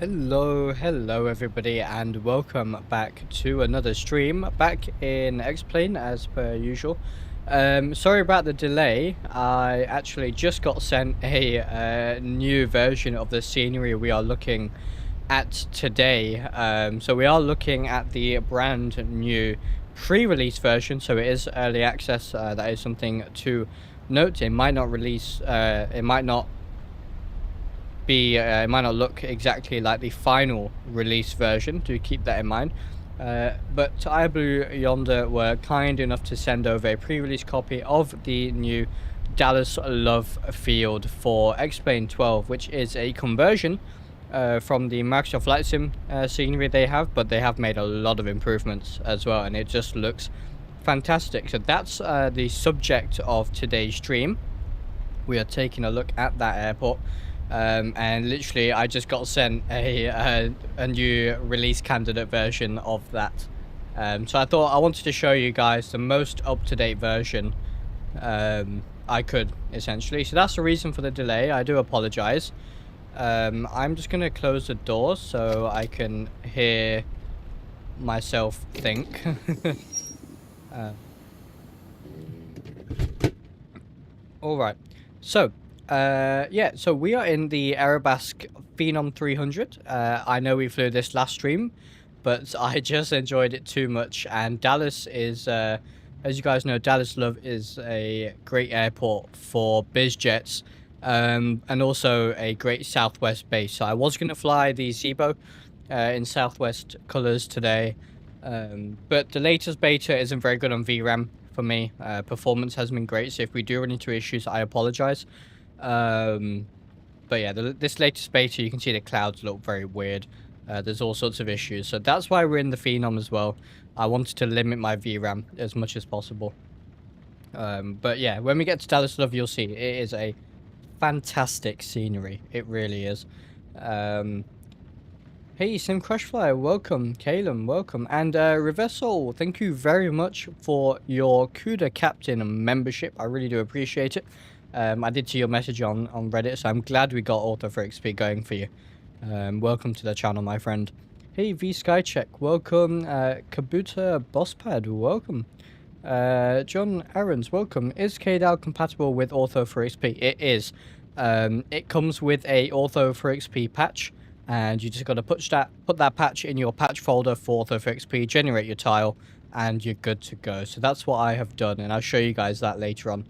Hello everybody, and welcome back to another stream back in X-Plane as per usual. Sorry about the delay. I actually just got sent a new version of the scenery we are looking at today. So we are looking at the brand new pre-release version, so it is early access. That is something to note. It might not release, it might not look exactly like the final release version. Do keep that in mind. But iBlueYonder were kind enough to send over a pre-release copy of the new Dallas Love Field for XP12, which is a conversion from the Microsoft Flight Sim scenery they have, but they have made a lot of improvements as well, and it just looks fantastic. So that's the subject of today's stream. We are taking a look at that airport. And literally I just got sent a new release candidate version of that. So I thought I wanted to show you guys the most up-to-date version I could, essentially. So that's the reason for the delay. I do apologize. I'm just gonna close the door so I can hear myself think. All right, so yeah, so we are in the Aerobasque Phenom 300. I know we flew this last stream, but I just enjoyed it too much. And Dallas is, as you guys know, Dallas Love is a great airport for biz jets, and also a great Southwest base. So I was going to fly the Zebo in Southwest colors today, but the latest beta isn't very good on VRAM for me. Performance has been great, so if we do run into issues, I apologize. But yeah, this latest beta, you can see the clouds look very weird. There's all sorts of issues, so that's why we're in the Phenom as well. I wanted to limit my VRAM as much as possible. But yeah, when we get to Dallas Love, you'll see it is a fantastic scenery. It really is. Hey, Sim Crushfly, welcome. Calum, welcome. And Reversal, thank you very much for your CUDA Captain membership. I really do appreciate it. I did see your message on Reddit, so I'm glad we got Auto for XP going for you. Welcome to the channel, my friend. Hey, V Skycheck, welcome. Kabuta Bosspad, welcome. John Aarons, welcome. Is KDAL compatible with Ortho for XP? It is. It comes with a Ortho for XP patch, and you just got to put that patch in your patch folder for Ortho for XP, generate your tile, and you're good to go. So that's what I have done, and I'll show you guys that later on.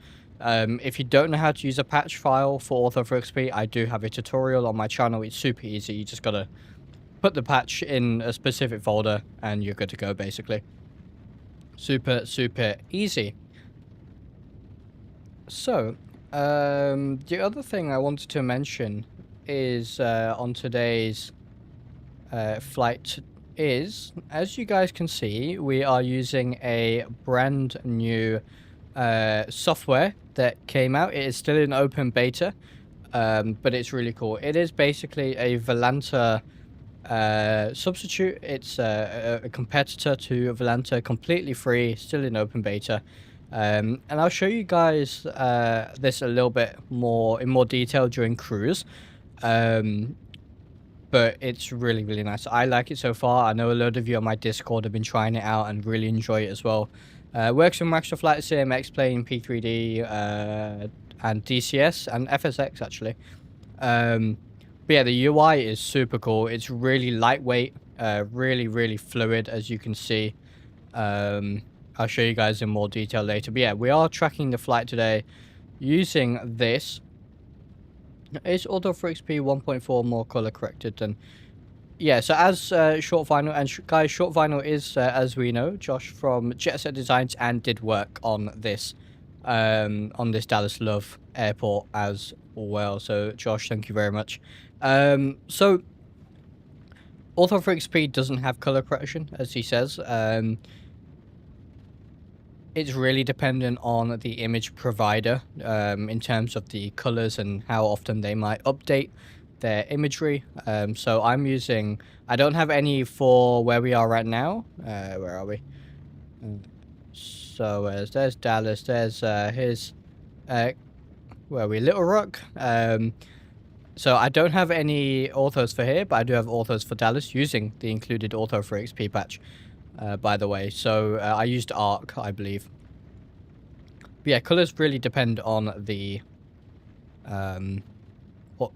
If you don't know how to use a patch file for Ortho for XP, I do have a tutorial on my channel. It's super easy. You just got to put the patch in a specific folder, and you're good to go, basically. Super easy. So the other thing I wanted to mention is on today's flight is, as you guys can see, we are using a brand new software that came out. It is still in open beta, but it's really cool. It is basically a Volanta substitute. It's a competitor to Volanta, completely free, still in open beta. And I'll show you guys this a little bit more in more detail during cruise. But it's really nice. I like it so far. I know a lot of you on my Discord have been trying it out and really enjoy it as well. Works on Microsoft Flight Sim, X-Plane, P3D, and DCS, and FSX, actually. But yeah, the UI is super cool. It's really lightweight, really fluid, as you can see. I'll show you guys in more detail later. But yeah, we are tracking the flight today using this. Is Auto for XP 1.4 more color corrected than... Yeah, so as Short Vinyl, and guys, Short Vinyl is, as we know, Josh from Jet Set Designs, and did work on this Dallas Love airport as well. So Josh, thank you very much. So Auto for XP doesn't have color correction, as he says. It's really dependent on the image provider in terms of the colors and how often they might update their imagery. So I'm using... I don't have any for where we are right now. Where are we? So there's Dallas. There's his... where are we? Little Rock. So I don't have any authos for here, but I do have authos for Dallas using the included author for XP patch, by the way. So I used Arc, I believe. But yeah, colors really depend on the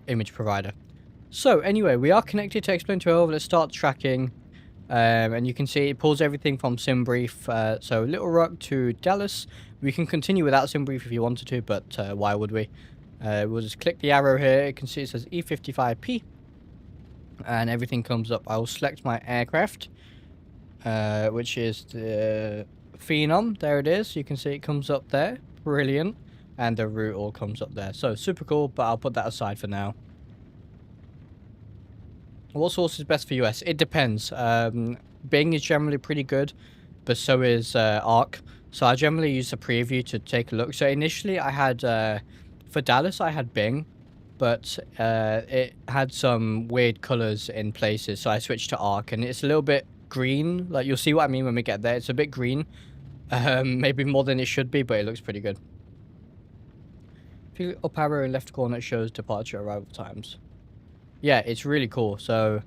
image provider. So anyway, we are connected to XP12. Let's start tracking. And you can see it pulls everything from SimBrief. So Little Rock to Dallas. We can continue without SimBrief if you wanted to, but why would we? We'll just click the arrow here. You can see it says E55P. And everything comes up. I will select my aircraft, which is the Phenom. There it is. You can see it comes up there. Brilliant. And the route all comes up there. So super cool, but I'll put that aside for now. What source is best for US? It depends. Bing is generally pretty good, but so is Arc. So I generally use the preview to take a look. So initially I had, for Dallas, I had Bing, but it had some weird colors in places. So I switched to Arc, and it's a little bit green. Like, you'll see what I mean when we get there. It's a bit green. Maybe more than it should be, but it looks pretty good. If you up arrow in left corner, it shows departure arrival times. Yeah, it's really cool. So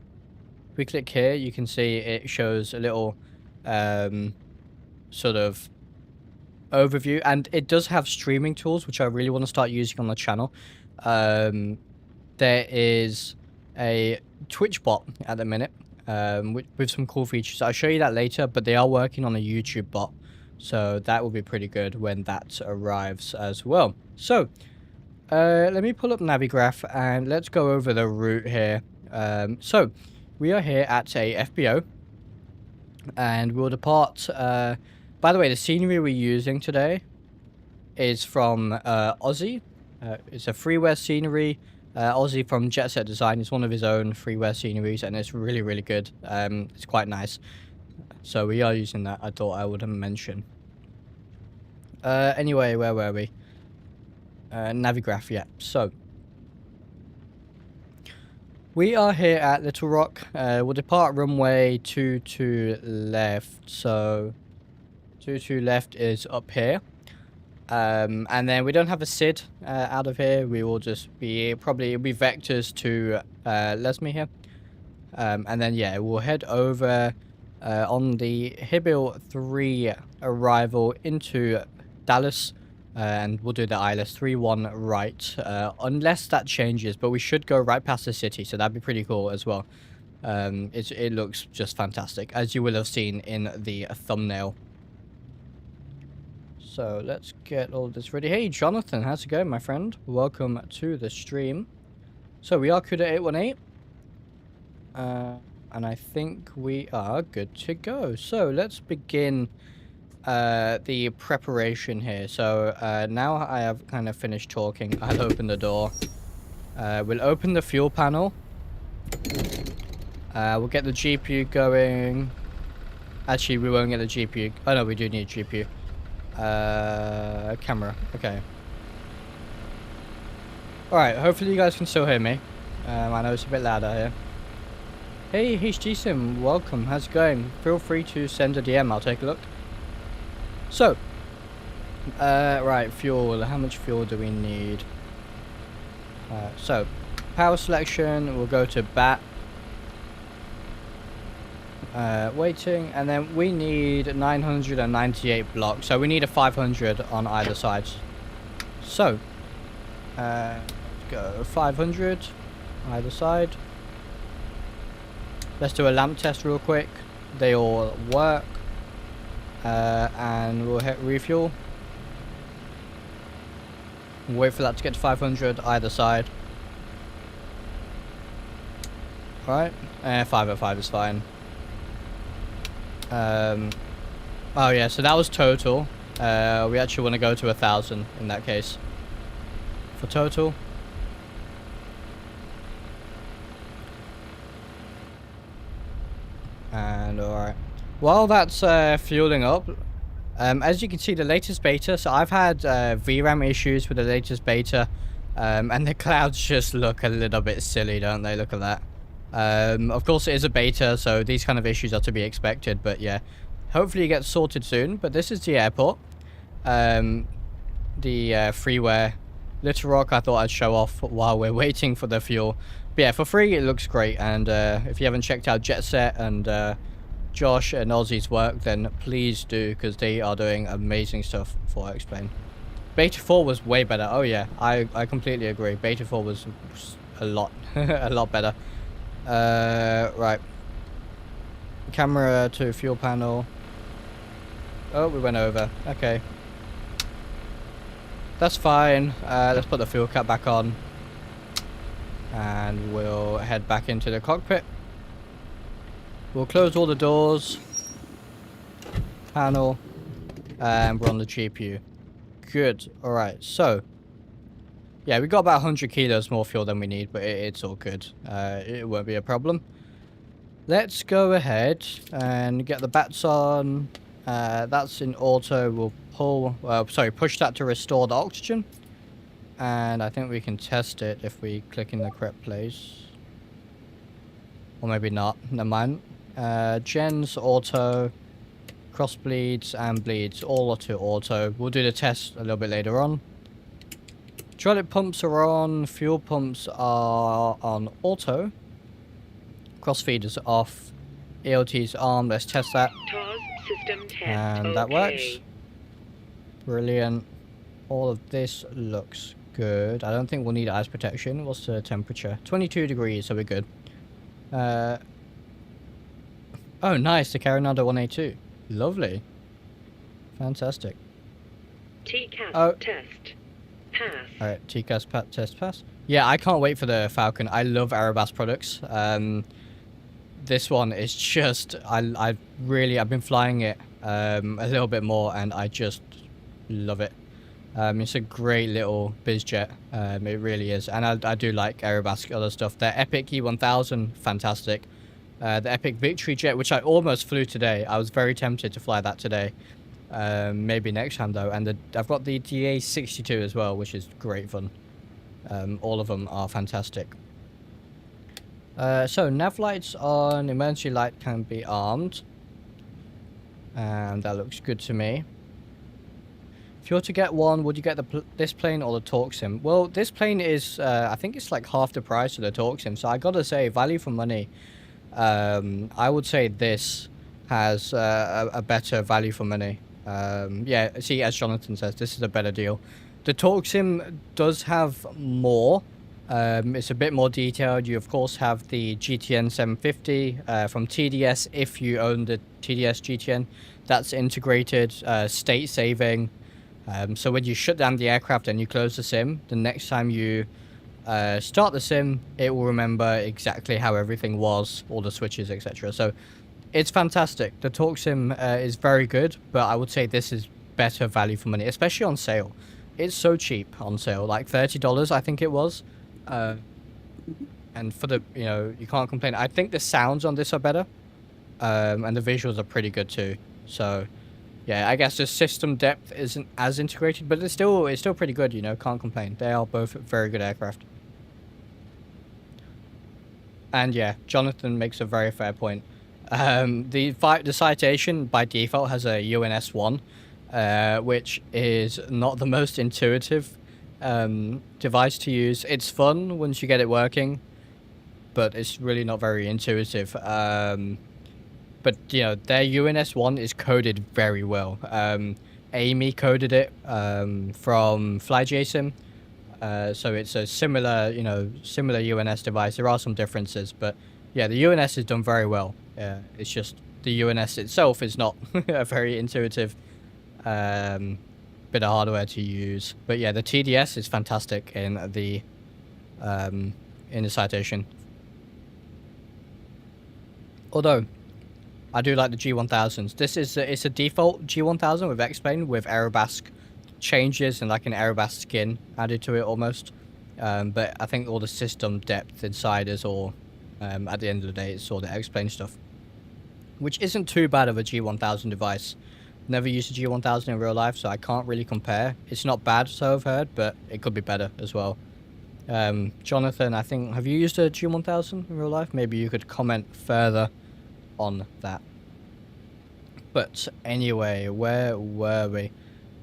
if we click here, you can see it shows a little sort of overview, and it does have streaming tools, which I really want to start using on the channel. There is a Twitch bot at the minute with some cool features. I'll show you that later, but they are working on a YouTube bot, so that will be pretty good when that arrives as well. So let me pull up Navigraph and let's go over the route here. So we are here at a FBO, and we'll depart. By the way, the scenery we're using today is from Aussie. It's a freeware scenery. Aussie from Jet Set Design. It's one of his own freeware sceneries, and it's really, really good. It's quite nice. So we are using that. I thought I would mention. Anyway, where were we? Navigraph, yeah. So we are here at Little Rock. We'll depart runway 22 left. So 22 left is up here. And then we don't have a SID out of here. We will just be it'll be vectors to Lesme here. And then yeah, we'll head over on the Hibil 3 arrival into Dallas. And we'll do the ILS 31 right, unless that changes, but we should go right past the city, so that'd be pretty cool as well. It looks just fantastic, as you will have seen in the thumbnail. So let's get all this ready. Hey Jonathan, how's it going, my friend? Welcome to the stream. So we are CUDA 818, and I think we are good to go. So let's begin the preparation here. So now I have kind of finished talking. I'll open the door. We'll open the fuel panel. We'll get the GPU going. Actually, we won't get the GPU. Oh no, we do need a GPU. Camera. Okay. Alright, hopefully you guys can still hear me. I know it's a bit loud out here. Hey HGSim, welcome. How's it going? Feel free to send a DM. I'll take a look. So, right, fuel. How much fuel do we need? So, power selection, we'll go to BAT. Waiting, and then we need 998 blocks. So we need a 500 on either side. So, go 500 either side. Let's do a lamp test real quick. They all work. And we'll hit refuel. Wait for that to get to 500 either side. Alright, 505 is fine. Oh yeah, so that was total. We actually want to go to 1,000 in that case. For total. And alright. While that's fueling up, as you can see, the latest beta, so I've had VRAM issues with the latest beta, and the clouds just look a little bit silly, don't they? Look at that. Of course it is a beta, so these kind of issues are to be expected, but yeah, hopefully it gets sorted soon. But this is the airport, the freeware Little Rock I thought I'd show off while we're waiting for the fuel. But yeah, for free it looks great, and if you haven't checked out Jet Set and Josh and Ozzy's work, then please do, because they are doing amazing stuff for X-Plane. Beta 4 was way better. Oh yeah, I completely agree. Beta 4 was a lot, a lot better. Right. Camera to fuel panel. Oh, we went over. Okay. That's fine. Let's put the fuel cap back on. And we'll head back into the cockpit. We'll close all the doors. Panel. And we're on the GPU. Good. Alright, so. Yeah, we got about 100 kilos more fuel than we need, but it's all good. It won't be a problem. Let's go ahead and get the bats on. That's in auto. We'll push that to restore the oxygen. And I think we can test it if we click in the correct place. Or maybe not. Never mind. Gens, auto, cross bleeds, and bleeds. All to auto. We'll do the test a little bit later on. Hydraulic pumps are on. Fuel pumps are on auto. Cross feeders off. ELT's on. Let's test that. System test. And that works. Brilliant. All of this looks good. I don't think we'll need ice protection. What's the temperature? 22 degrees, so we're good. Oh, nice. The Carinado 182. Lovely. Fantastic. TCAS test. Pass. Alright, TCAS test pass. Yeah, I can't wait for the Falcon. I love Aerobas products. This one is just... I've been flying it a little bit more, and I just love it. It's a great little biz jet. It really is. And I do like Aerobas other stuff. The Epic E1000, fantastic. The Epic Victory jet, which I almost flew today. I was very tempted to fly that today. Maybe next time though. And I've got the DA62 as well, which is great fun. All of them are fantastic. So nav lights on, emergency light can be armed. And that looks good to me. If you were to get one, would you get this plane or the Torque Sim? Well, this plane is, I think it's like half the price of the Torque Sim. So I gotta say, value for money. I would say this has a better value for money. Yeah, see, as Jonathan says, this is a better deal. The Torque Sim does have more. It's a bit more detailed. You, of course, have the GTN 750 from TDS if you own the TDS GTN. That's integrated, state saving. So when you shut down the aircraft and you close the sim, the next time you start the sim, it will remember exactly how everything was, all the switches, etc. So it's fantastic. The Torque Sim is very good, but I would say this is better value for money, especially on sale. It's so cheap on sale, like $30 I think it was. And for the, you can't complain. I think the sounds on this are better. And the visuals are pretty good too. So yeah, I guess the system depth isn't as integrated, but it's still pretty good, can't complain. They are both very good aircraft. And yeah, Jonathan makes a very fair point. The citation by default has a UNS1, which is not the most intuitive device to use. It's fun once you get it working, but it's really not very intuitive. But their UNS1 is coded very well. Amy coded it from FlyJSim. So it's a similar UNS device. There are some differences, but yeah, the UNS is done very well. It's just the UNS itself is not a very intuitive bit of hardware to use. But yeah, the TDS is fantastic in the citation. Although I do like the G1000s. This is it's a default G1000 with X-Plane with Aerobas changes and like an Aerobas skin added to it almost. But I think all the system depth inside is all, at the end of the day, it's all the X-Plane stuff. Which isn't too bad of a G1000 device. Never used a G1000 in real life, so I can't really compare. It's not bad, so I've heard, but it could be better as well. Jonathan, I think, have you used a G1000 in real life? Maybe you could comment further on that. But anyway, where were we?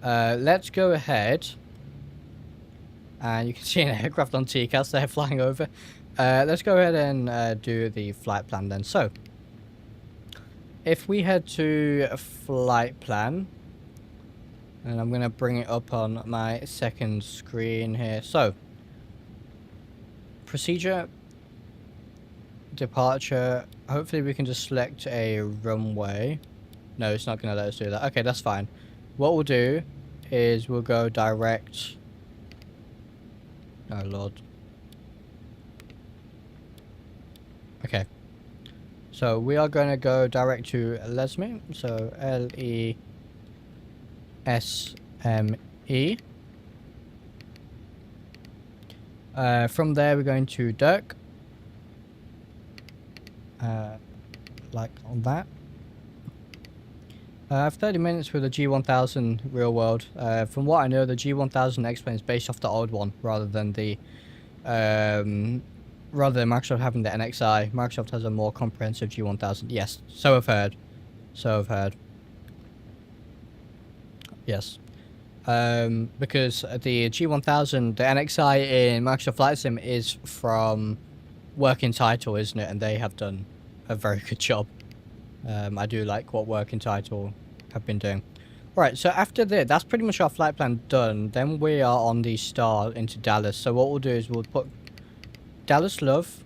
Let's go ahead And you can see an aircraft on TCAS there flying over. Let's go ahead and do the flight plan then. So, if we head to a flight plan, and I'm going to bring it up on my second screen here. So, procedure, departure. Hopefully we can just select a runway. No, it's not going to let us do that. Okay, that's fine. What we'll do is we'll go direct. Oh, Lord. Okay. So we are going to go direct to Lesme. So L-E-S-M-E. From there, we're going to Dirk. Like on that. I have 30 minutes with the G1000 real world. From what I know, the G1000 X-Plane is based off the old one rather than Microsoft having the NXI. Microsoft has a more comprehensive G1000. Yes, so I've heard. So I've heard. Yes. Because the G1000, the NXI in Microsoft Flight Sim is from Working Title, isn't it? And they have done a very good job. I do like what Working Title have been doing. Right, so after this, that's pretty much our flight plan done. Then we are on the star into Dallas. So what we'll do is we'll put Dallas Love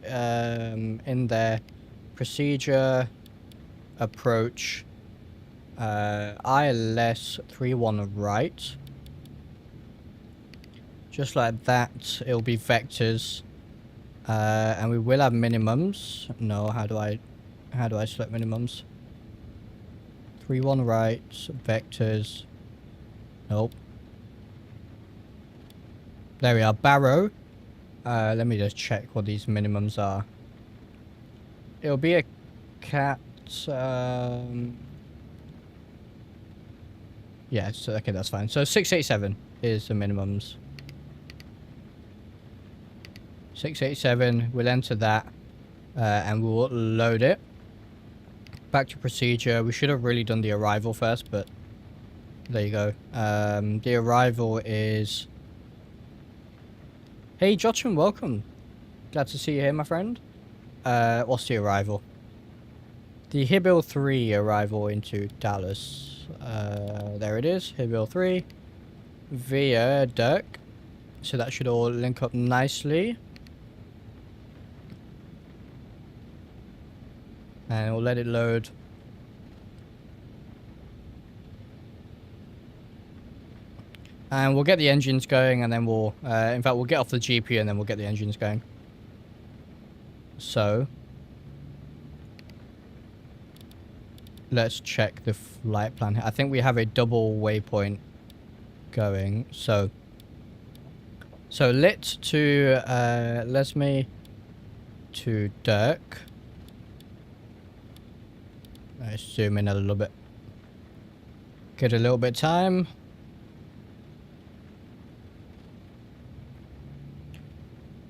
in there. Procedure, approach, ILS 31 right. Just like that, it'll be vectors. And we will have minimums. No, how do I select minimums? 31 right, vectors. Nope. There we are, Barrow. Let me just check what these minimums are. It'll be a cat. Yeah, so, okay, that's fine. So 687 is the minimums. 687, we'll enter that. And we'll load it. Back to procedure. We should have really done the arrival first, but there you go. The arrival is... Hey, Jochum, welcome. Glad to see you here, my friend. What's the arrival? The Hibil 3 arrival into Dallas. There it is, Hibil 3. Via Dirk. So that should all link up nicely. And we'll let it load. And we'll get the engines going, and then we'll... in fact, we'll get off the GPU, and then we'll get the engines going. So... let's check the flight plan. I think we have a double waypoint going. So lit to Lesme to Dirk. Let's zoom in a little bit. Get a little bit of time.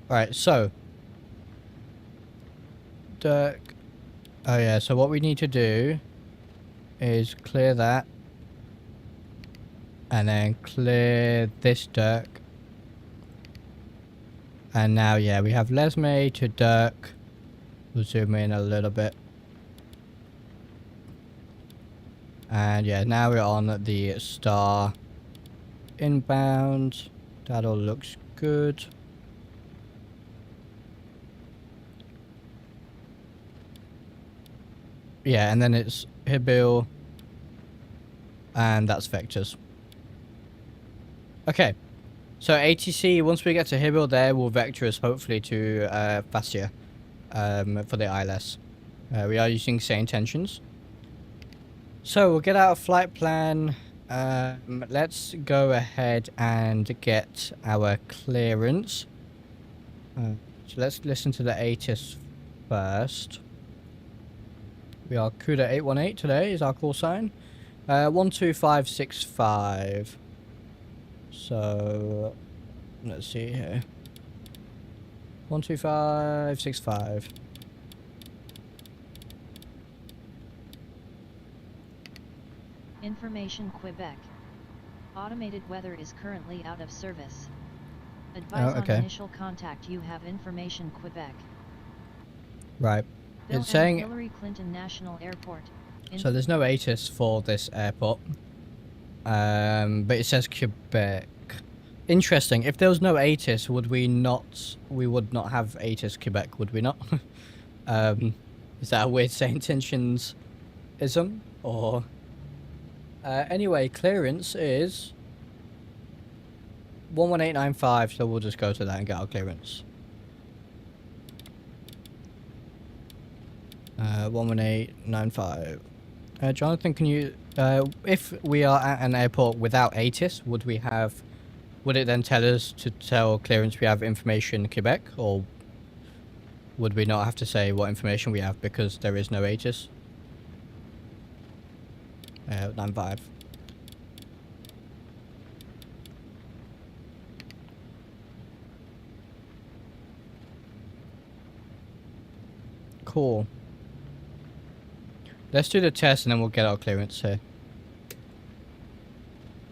Alright, so Dirk. Oh yeah, so what we need to do is clear that. And then clear this Dirk. And now, yeah, we have Lesme to Dirk. We'll zoom in a little bit. And yeah, now we're on the star inbound. That all looks good. Yeah, and then it's Hibil. And that's vectors. Okay. So ATC, once we get to Hibil there, will vector us hopefully to Fascia for the ILS. We are using same tensions. So we'll get out a flight plan. Let's go ahead and get our clearance. So let's listen to the ATIS first. We are CUDA 818 today is our call sign. 12565. So let's see here. 12565. Information Quebec. Automated weather is currently out of service. Advise Oh, okay. on initial contact you have information Quebec. Right. Bill It's and saying... Hillary Clinton National Airport. So there's no ATIS for this airport. But it says Quebec. Interesting. If there was no ATIS, would we not... We would not have ATIS Quebec, would we not? Is that a weird say intentions-ism? Or... anyway, clearance is... 11895, so we'll just go to that and get our clearance. 11895. Jonathan, can you... if we are at an airport without ATIS, would it then tell us to tell clearance we have information Quebec, or would we not have to say what information we have because there is no ATIS? 95. Cool. Let's do the test and then we'll get our clearance here.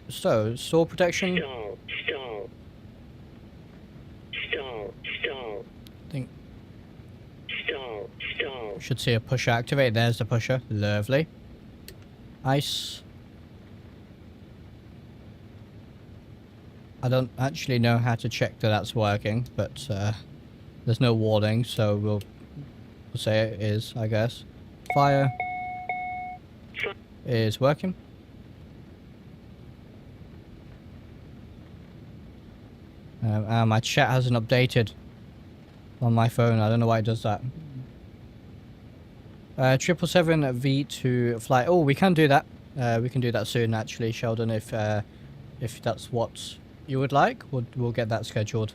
So, store protection. Stall. Think Stall. should see a pusher activate. There's the pusher. Lovely. Ice. I don't actually know how to check that that's working, but there's no warning, so we'll say it is, I guess. Fire is working. My chat hasn't updated on my phone. I don't know why it does that. 777 V2 flight. Oh, we can do that. We can do that soon, actually, Sheldon. If that's what you would like, we'll get that scheduled.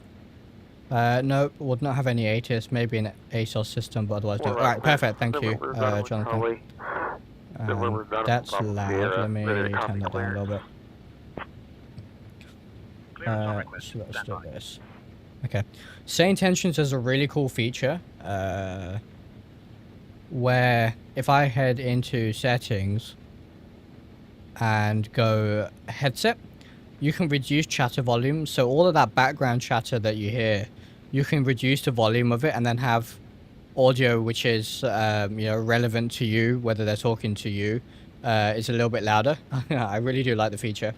No, would not have any ATIS. Maybe an ASOS system, but otherwise no. All right, perfect. Thank you, Jonathan. That's loud. Let me turn that down a little bit. So let's do this. Okay. Say intentions is a really cool feature. Where if I head into settings and go headset, you can reduce chatter volume. So all of that background chatter that you hear, you can reduce the volume of it and then have audio which is relevant to you, whether they're talking to you. It's a little bit louder. I really do like the feature,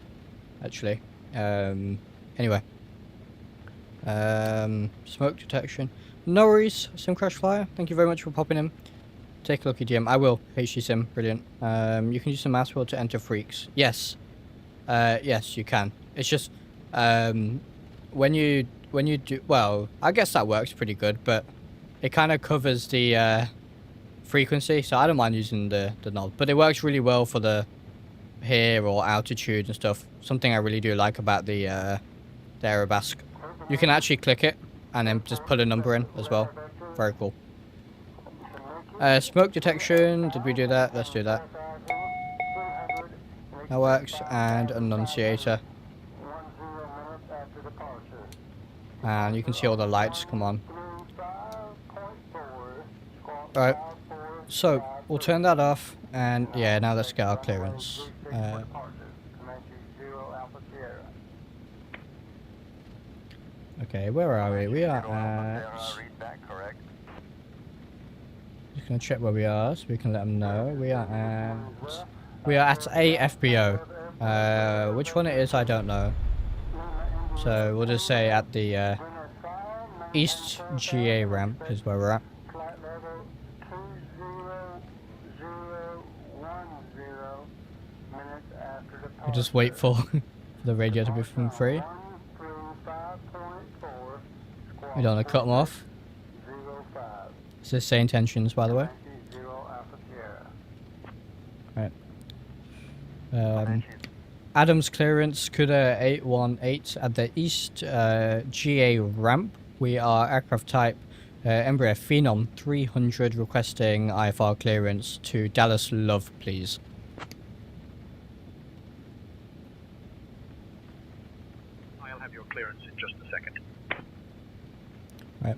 actually. Anyway. Smoke detection. No worries, SimCrashFlyer. Thank you very much for popping in. Take a look at DM. I will. HGSim. Brilliant. You can use the mouse wheel to enter freaks. Yes. Yes, you can. It's just, when you do, well, I guess that works pretty good, but it kind of covers the, frequency, so I don't mind using the knob, but it works really well for the here or altitude and stuff. Something I really do like about the Aerobasque. You can actually click it and then just put a number in as well. Very cool. Smoke detection, did we do that? Let's do that. That works. And annunciator. And you can see all the lights, come on. Alright, so we'll turn that off, and yeah, now let's get our clearance. Okay, where are we? We are at... Just gonna check where we are so we can let them know. We are at a FBO. Which one it is, I don't know. So we'll just say at the East GA ramp is where we're at. We'll just wait for the radio to be free. We don't want to cut them off. Is this say intentions, by the way? Right. Adams clearance, CUDA 818 at the East GA ramp. We are aircraft type Embraer Phenom 300 requesting IFR clearance to Dallas Love, please. I'll have your clearance in just a second. Right.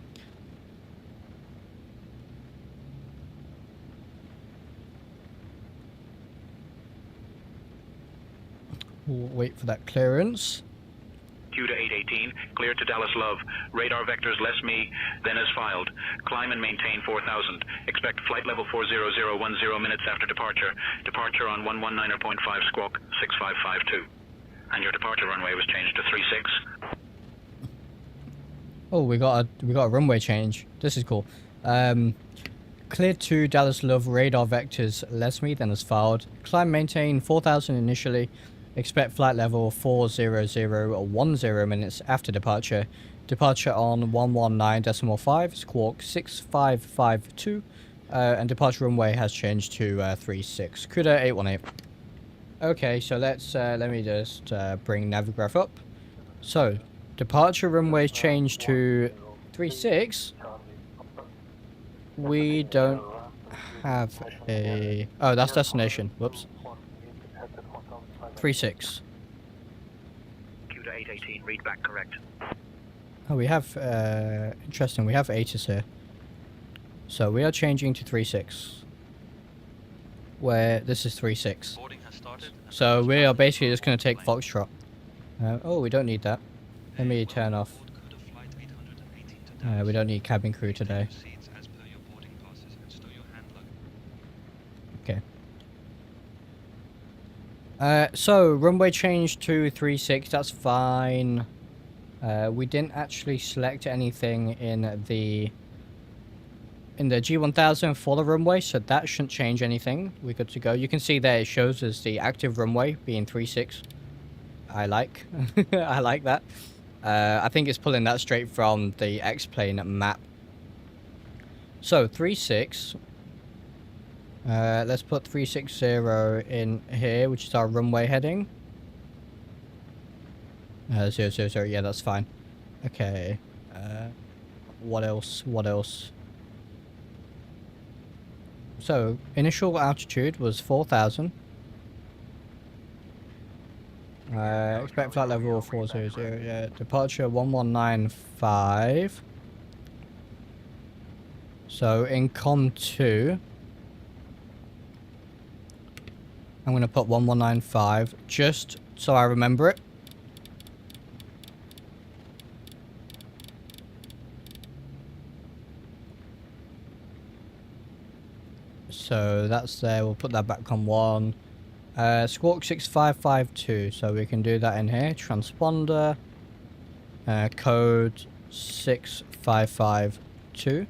We'll wait for that clearance. Q to 818, clear to Dallas Love. Radar vectors less me, then as filed. Climb and maintain 4000. Expect flight level 40010 minutes after departure. Departure on 119.5 squawk 6552. And your departure runway was changed to 36. Oh, we got a runway change. This is cool. Cleared to Dallas Love, radar vectors less me than as filed. Climb maintain 4000 initially. Expect flight level 40010 minutes after departure. Departure on 119.5 squawk 6552. And departure runway has changed to 36. CUDA 818. Okay, so let me just bring Navigraph up. So departure runway changed to 36. We don't have a... Oh, that's destination. Whoops. 36. Q to 818, read back correct. Oh, we have... interesting, we have ATIS here. So we are changing to 36. Where this is 36. So we are basically just going to take Foxtrot. Oh, we don't need that. Let me turn off. We don't need cabin crew today. Okay. So runway change to 36, that's fine. We didn't actually select anything in the G1000 for the runway, so that shouldn't change anything. We're good to go. You can see there it shows us the active runway being 36. I like. I like that. I think it's pulling that straight from the X-plane map. So 36. Let's put 360 in here, which is our runway heading. 000, yeah, that's fine. Okay. What else? What else? So, initial altitude was 4000. Expect flight level 400, yeah. Departure 1195. So, in COM 2, I'm going to put 1195, just so I remember it. So that's there, we'll put that back on 1. Squawk 6552, so we can do that in here. Transponder, code 6552.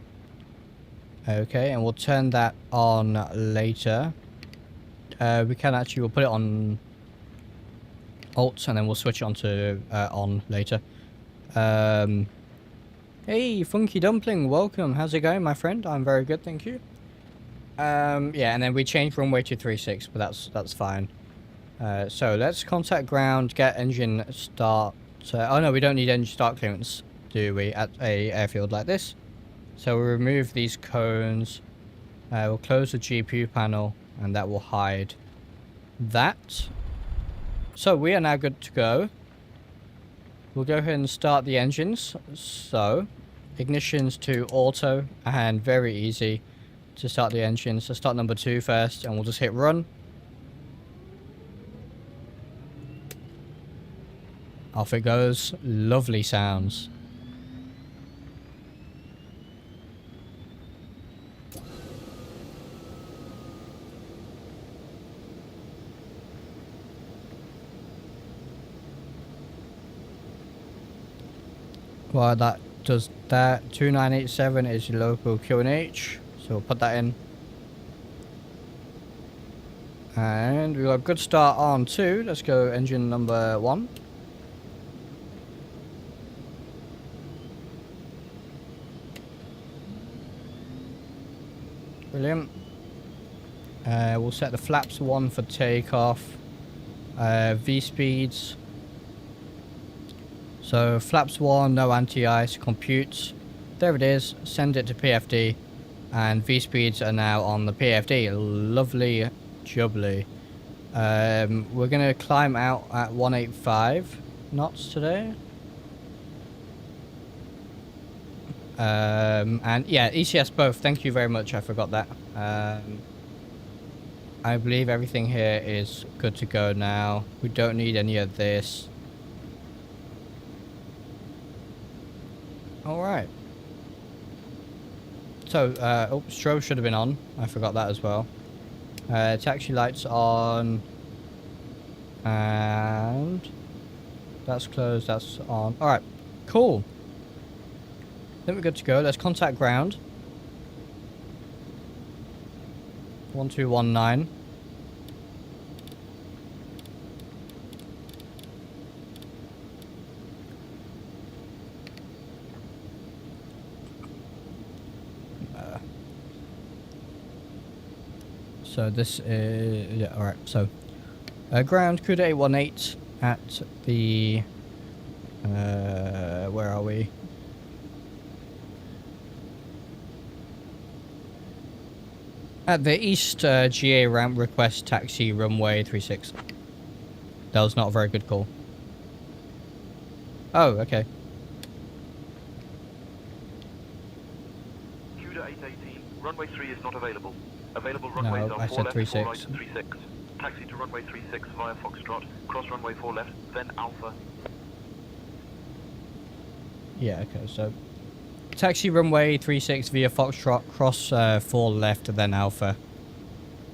Okay, and we'll turn that on later. We can actually, we'll put it on Alt and then we'll switch it on to on later. Hey, Funky Dumpling, welcome. How's it going, my friend? I'm very good, thank you. Yeah, and then we changed runway to 36, but that's fine. So let's contact ground, get engine start. Oh no, we don't need engine start clearance, do we, at a airfield like this? So we'll remove these cones. We'll close the GPU panel, and that will hide that. So we are now good to go. We'll go ahead and start the engines. So ignitions to auto, and very easy to start the engine. So start number 2 first, and we'll just hit run. Off it goes. Lovely sounds. Well, that does that. 2987 is your local QNH. So we'll put that in. And we've got a good start on 2. Let's go engine number 1. Brilliant. We'll set the flaps 1 for takeoff. V speeds. So flaps 1, no anti-ice, compute. There it is. Send it to PFD. And V speeds are now on the PFD. Lovely jubbly. We're going to climb out at 185 knots today. And yeah, ECS both. Thank you very much. I forgot that. I believe everything here is good to go now. We don't need any of this. Alright. So, oh, strobe should have been on. I forgot that as well. Taxi lights on. And that's closed, that's on. Alright, cool. Then we're good to go. Let's contact ground. 1219. So this is, yeah, alright, so ground CUDA 818 at the, where are we? At the East GA ramp, request taxi runway 36. That was not a very good call. Oh, okay. CUDA 818, runway 3 is not available. Available runways No, are I 4 said left, 36. 4 right and 36. Taxi to runway 36 via Foxtrot, cross runway 4 left, then Alpha. Yeah, okay, so taxi runway 36 via Foxtrot, cross 4 left, then Alpha.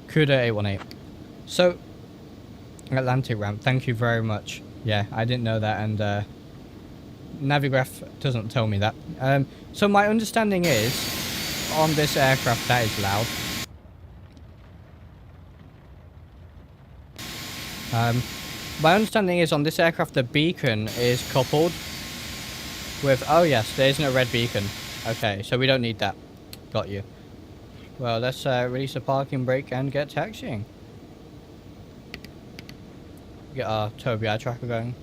CUDA 818. So, Atlantic ramp, thank you very much. Yeah, I didn't know that, and Navigraph doesn't tell me that. So my understanding is, on this aircraft, that is loud. My understanding is on this aircraft the beacon is coupled with, oh yes, there isn't a red beacon. Okay, so we don't need that. Got you. Well, let's release the parking brake and get taxiing. Get our Toby eye tracker going.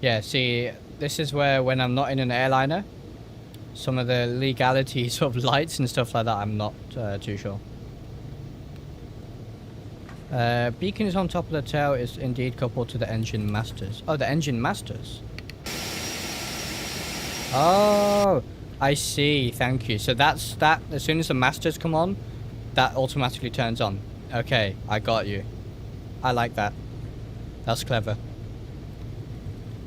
Yeah, see, this is where when I'm not in an airliner, some of the legalities of lights and stuff like that, I'm not too sure. Beacon is on top of the tail, is indeed coupled to the engine masters. Oh, the engine masters. Oh, I see. Thank you. So that's that. As soon as the masters come on, that automatically turns on. Okay, I got you. I like that. That's clever.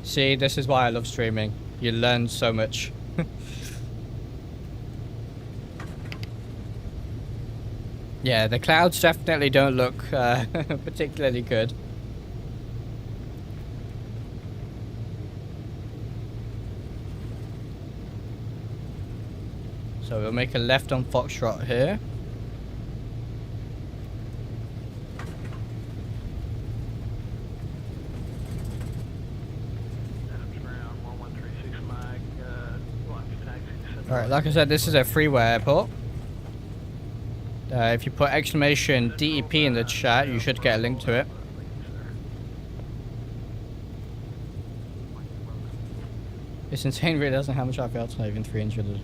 See, this is why I love streaming. You learn so much. Yeah, the clouds definitely don't look particularly good. So we'll make a left on Foxtrot here. Alright, like I said, this is a freeway airport. If you put exclamation DEP in the chat, you should get a link to it. It's insane, really, doesn't how much I felt to even 300.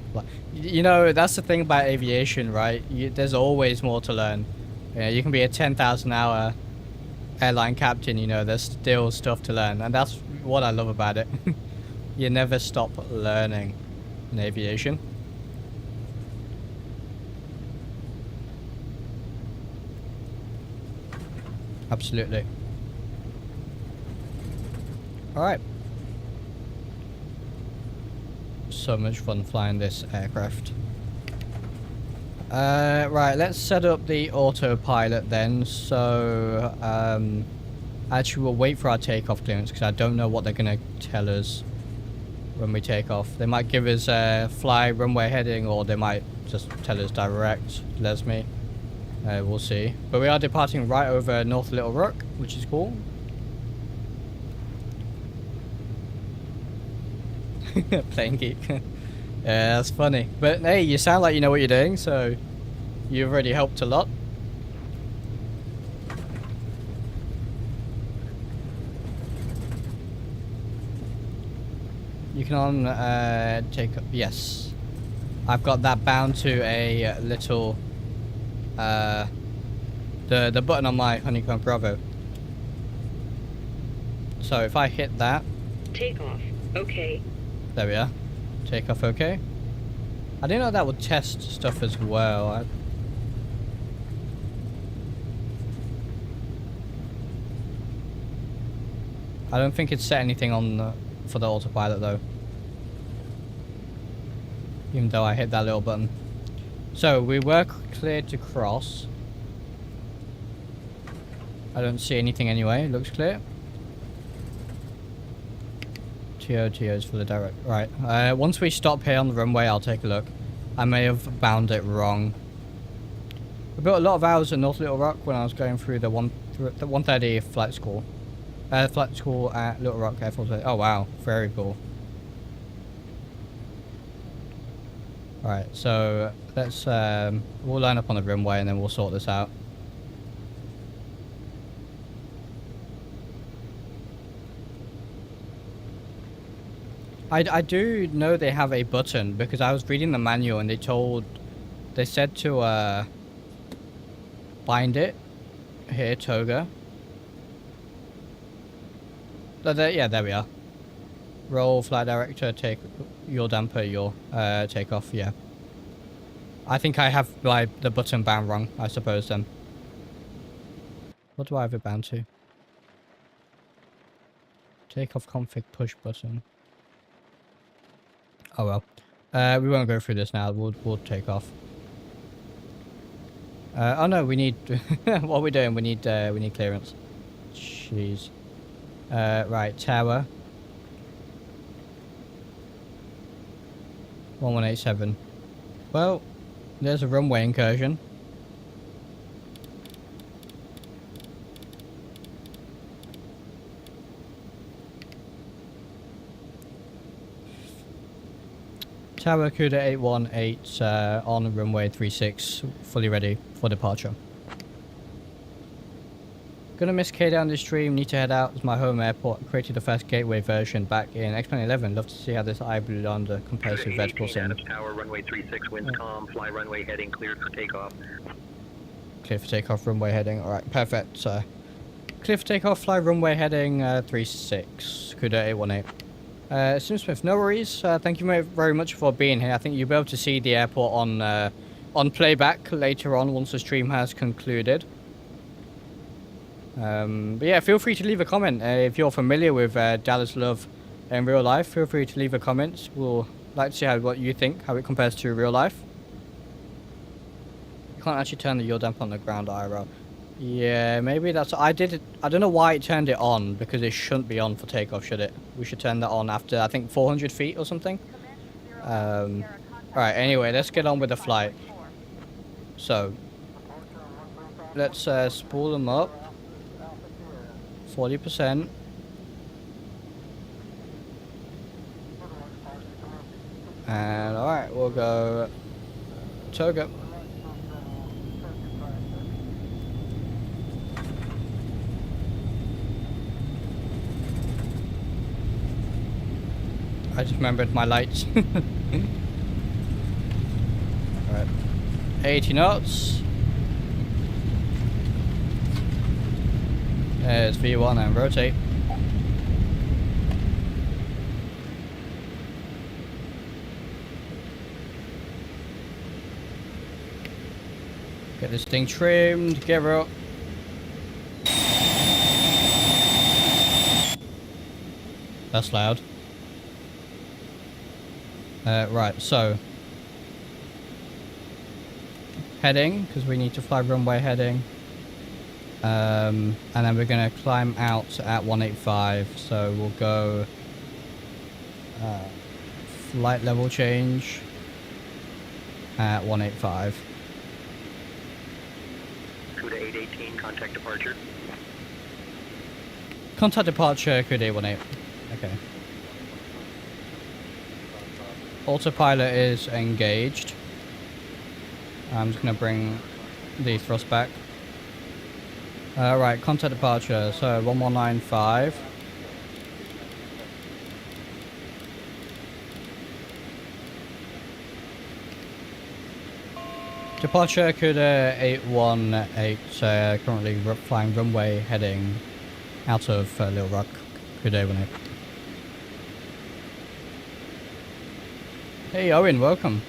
You know, that's the thing about aviation, right? There's always more to learn. You know, you can be a 10,000 hour airline captain, you know, there's still stuff to learn. And that's what I love about it. You never stop learning in aviation. Absolutely. Alright. So much fun flying this aircraft. Right, let's set up the autopilot then. So, actually we'll wait for our takeoff clearance because I don't know what they're going to tell us when we take off. They might give us fly runway heading, or they might just tell us direct Lesme. We'll see. But we are departing right over North Little Rock, which is cool. Playing geek. Yeah, that's funny. But hey, you sound like you know what you're doing, so you've already helped a lot. You can take up. Yes, I've got that bound to a little. The button on my Honeycomb Bravo. So if I hit that. Take off. Okay. There we are. Take off. Okay. I didn't know that would test stuff as well. I don't think it's set anything on for the autopilot though. Even though I hit that little button. So we were cleared to cross. I don't see anything anyway. It looks clear. TO's for the direct. Right. Once we stop here on the runway, I'll take a look. I may have bound it wrong. I built a lot of hours at North Little Rock when I was going through the 130 flight school. Flight school at Little Rock Air Force Base. Oh wow, very cool. Alright, so let's we'll line up on the runway and then we'll sort this out. I do know they have a button because I was reading the manual and they said to bind it here, toga. Yeah, there we are. Roll, flight director, take your damper, your takeoff, yeah. I think I have the button bound wrong, I suppose then. What do I have it bound to? Takeoff config push button. Oh well. We won't go through this now, we'll take off. Oh no, we need what are we doing? We need clearance. Jeez. Right, tower. 1187. Well, there's a runway incursion. Tower CUDA 818 on runway 36, fully ready for departure. Gonna miss KDAL on this stream, need to head out as my home airport. Created the first gateway version back in XP11. Love to see how this iBlueYonder compares to vertical sim. Adams Tower, runway 36, winds calm, fly runway heading, cleared for takeoff. Clear for takeoff, runway heading. Alright, perfect. Clear for takeoff, fly runway heading 36, CUDA 818. SimSmith, no worries. Thank you very much for being here. I think you'll be able to see the airport on playback later on once the stream has concluded. But yeah, feel free to leave a comment. If you're familiar with Dallas Love in real life, feel free to leave a comment. We'll like to see what you think, how it compares to real life. You can't actually turn the yaw damper on the ground IRL. Yeah, maybe that's... I don't know why it turned it on, because it shouldn't be on for takeoff, should it? We should turn that on after, I think, 400 feet or something. Alright, anyway, let's get on with the flight. So, let's spool them up. 40%. And alright, we'll go toga. I just remembered my lights. Alright. 80 knots. There's V1 and rotate. Get this thing trimmed, get her up. That's loud. Right, so heading, because we need to fly runway heading. And then we're going to climb out at 185, so we'll go flight level change at 185. CUDA 818, contact departure. Contact departure, CUDA 818. Okay. Autopilot is engaged. I'm just going to bring the thrust back. Right, contact departure, so 1195. Departure CUDA 818, currently flying runway heading out of Little Rock, CUDA 818. Hey Owen, welcome.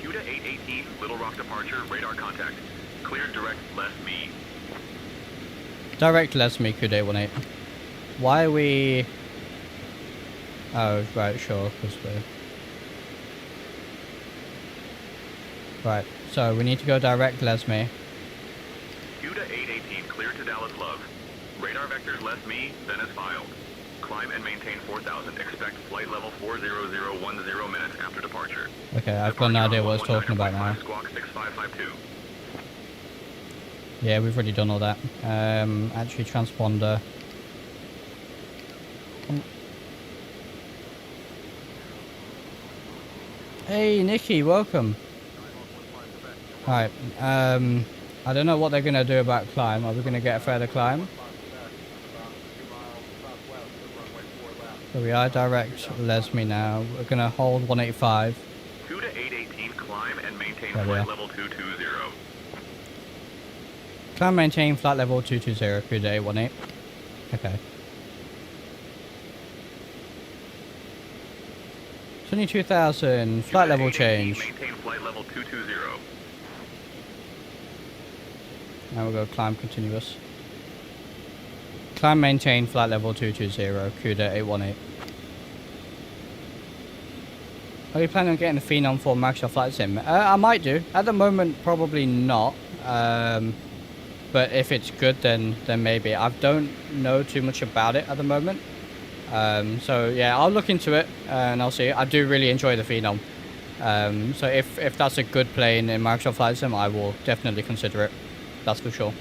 CUDA 818, Little Rock departure, radar contact. Cleared direct left me. Direct left me, CUDA 818. Why are we... Oh, right, sure, because we're... Right, so we need to go direct, Lesme. CUDA 818, clear to Dallas Love. Radar vectors left me, then as filed. Climb and maintain 4,000. Expect flight level 40010 minutes after departure. Okay, I've got no idea what it's talking about now. Squawk 6552. Yeah, we've already done all that. Actually, transponder. Hey, Nikki, welcome. Alright, I don't know what they're going to do about climb. Are we going to get a further climb? So we are direct Lesme now. We're going to hold 185. CUDA 818, climb and maintain There we flight are. level 220. Climb, maintain flight level 220, CUDA 818. Okay. 22,000, flight level change. Maintain flight level 220. Now we'll go climb continuous. Climb, maintain flight level 220, CUDA 818. Are you planning on getting the Phenom for Microsoft Flight Sim? I might do. At the moment, probably not. But if it's good, then maybe. I don't know too much about it at the moment. So yeah, I'll look into it and I'll see. I do really enjoy the Phenom. So if that's a good plane in Microsoft Flight Sim, I will definitely consider it. That's for sure.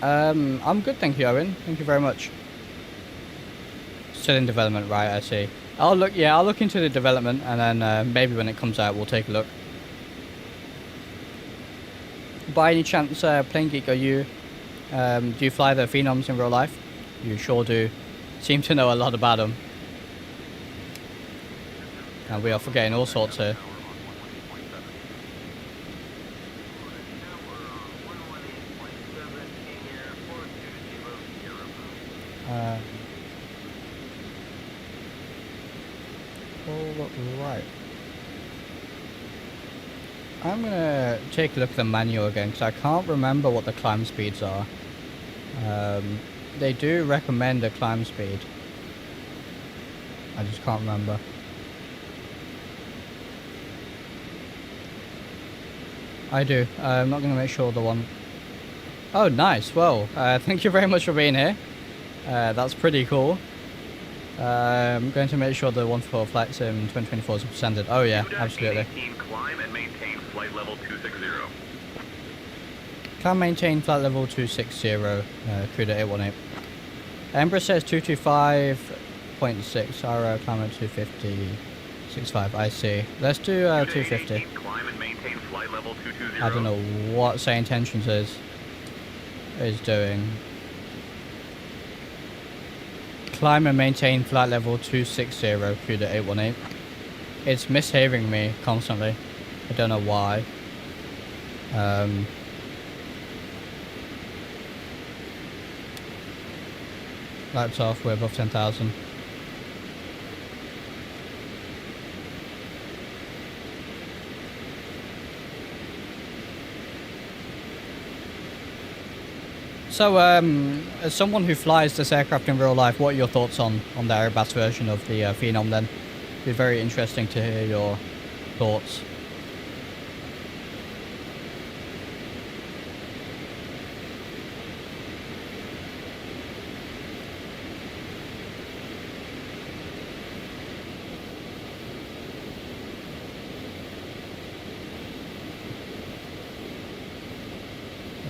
I'm good, thank you, Owen. Thank you very much. Still in development, right? I see. I'll look into the development, and then maybe when it comes out, we'll take a look. By any chance, Plane Geek, are you? Do you fly the Phenoms in real life? You sure do. Seem to know a lot about them. And we are forgetting all sorts here. All right. I'm gonna take a look at the manual again because I can't remember what the climb speeds are. They do recommend a climb speed. I just can't remember. I do. I'm not gonna make sure the one. Oh, nice. Well, thank you very much for being here. That's pretty cool. I'm going to make sure the one for Flight Sim 2024 is standard. Oh yeah, absolutely. 818, climb and maintain flight level 260. Can maintain flight level 260, CUDA 818. Embraer says 225.6, RO climb at 250.65, I see. Let's do 250. Climb and maintain flight level 220. I don't know what Say Intentions is doing. Climb and maintain flight level 260, CUDA 818. It's mishearing me constantly. I don't know why. Lights off, we're above 10,000. So, as someone who flies this aircraft in real life, what are your thoughts on the Airbus version of the Phenom then? It'd be very interesting to hear your thoughts.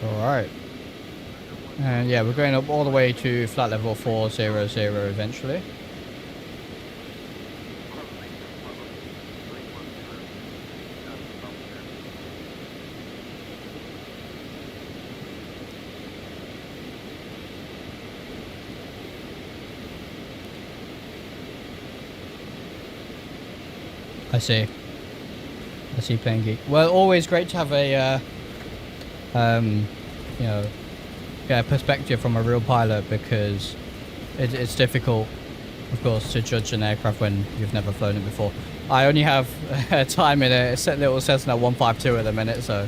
Alright. And yeah, we're going up all the way to flight level 400 eventually. I see. I see, Plane Geek. Well, always great to have a, you know, get a perspective from a real pilot, because it's difficult, of course, to judge an aircraft when you've never flown it before. I only have time in a little Cessna 152 at the minute, so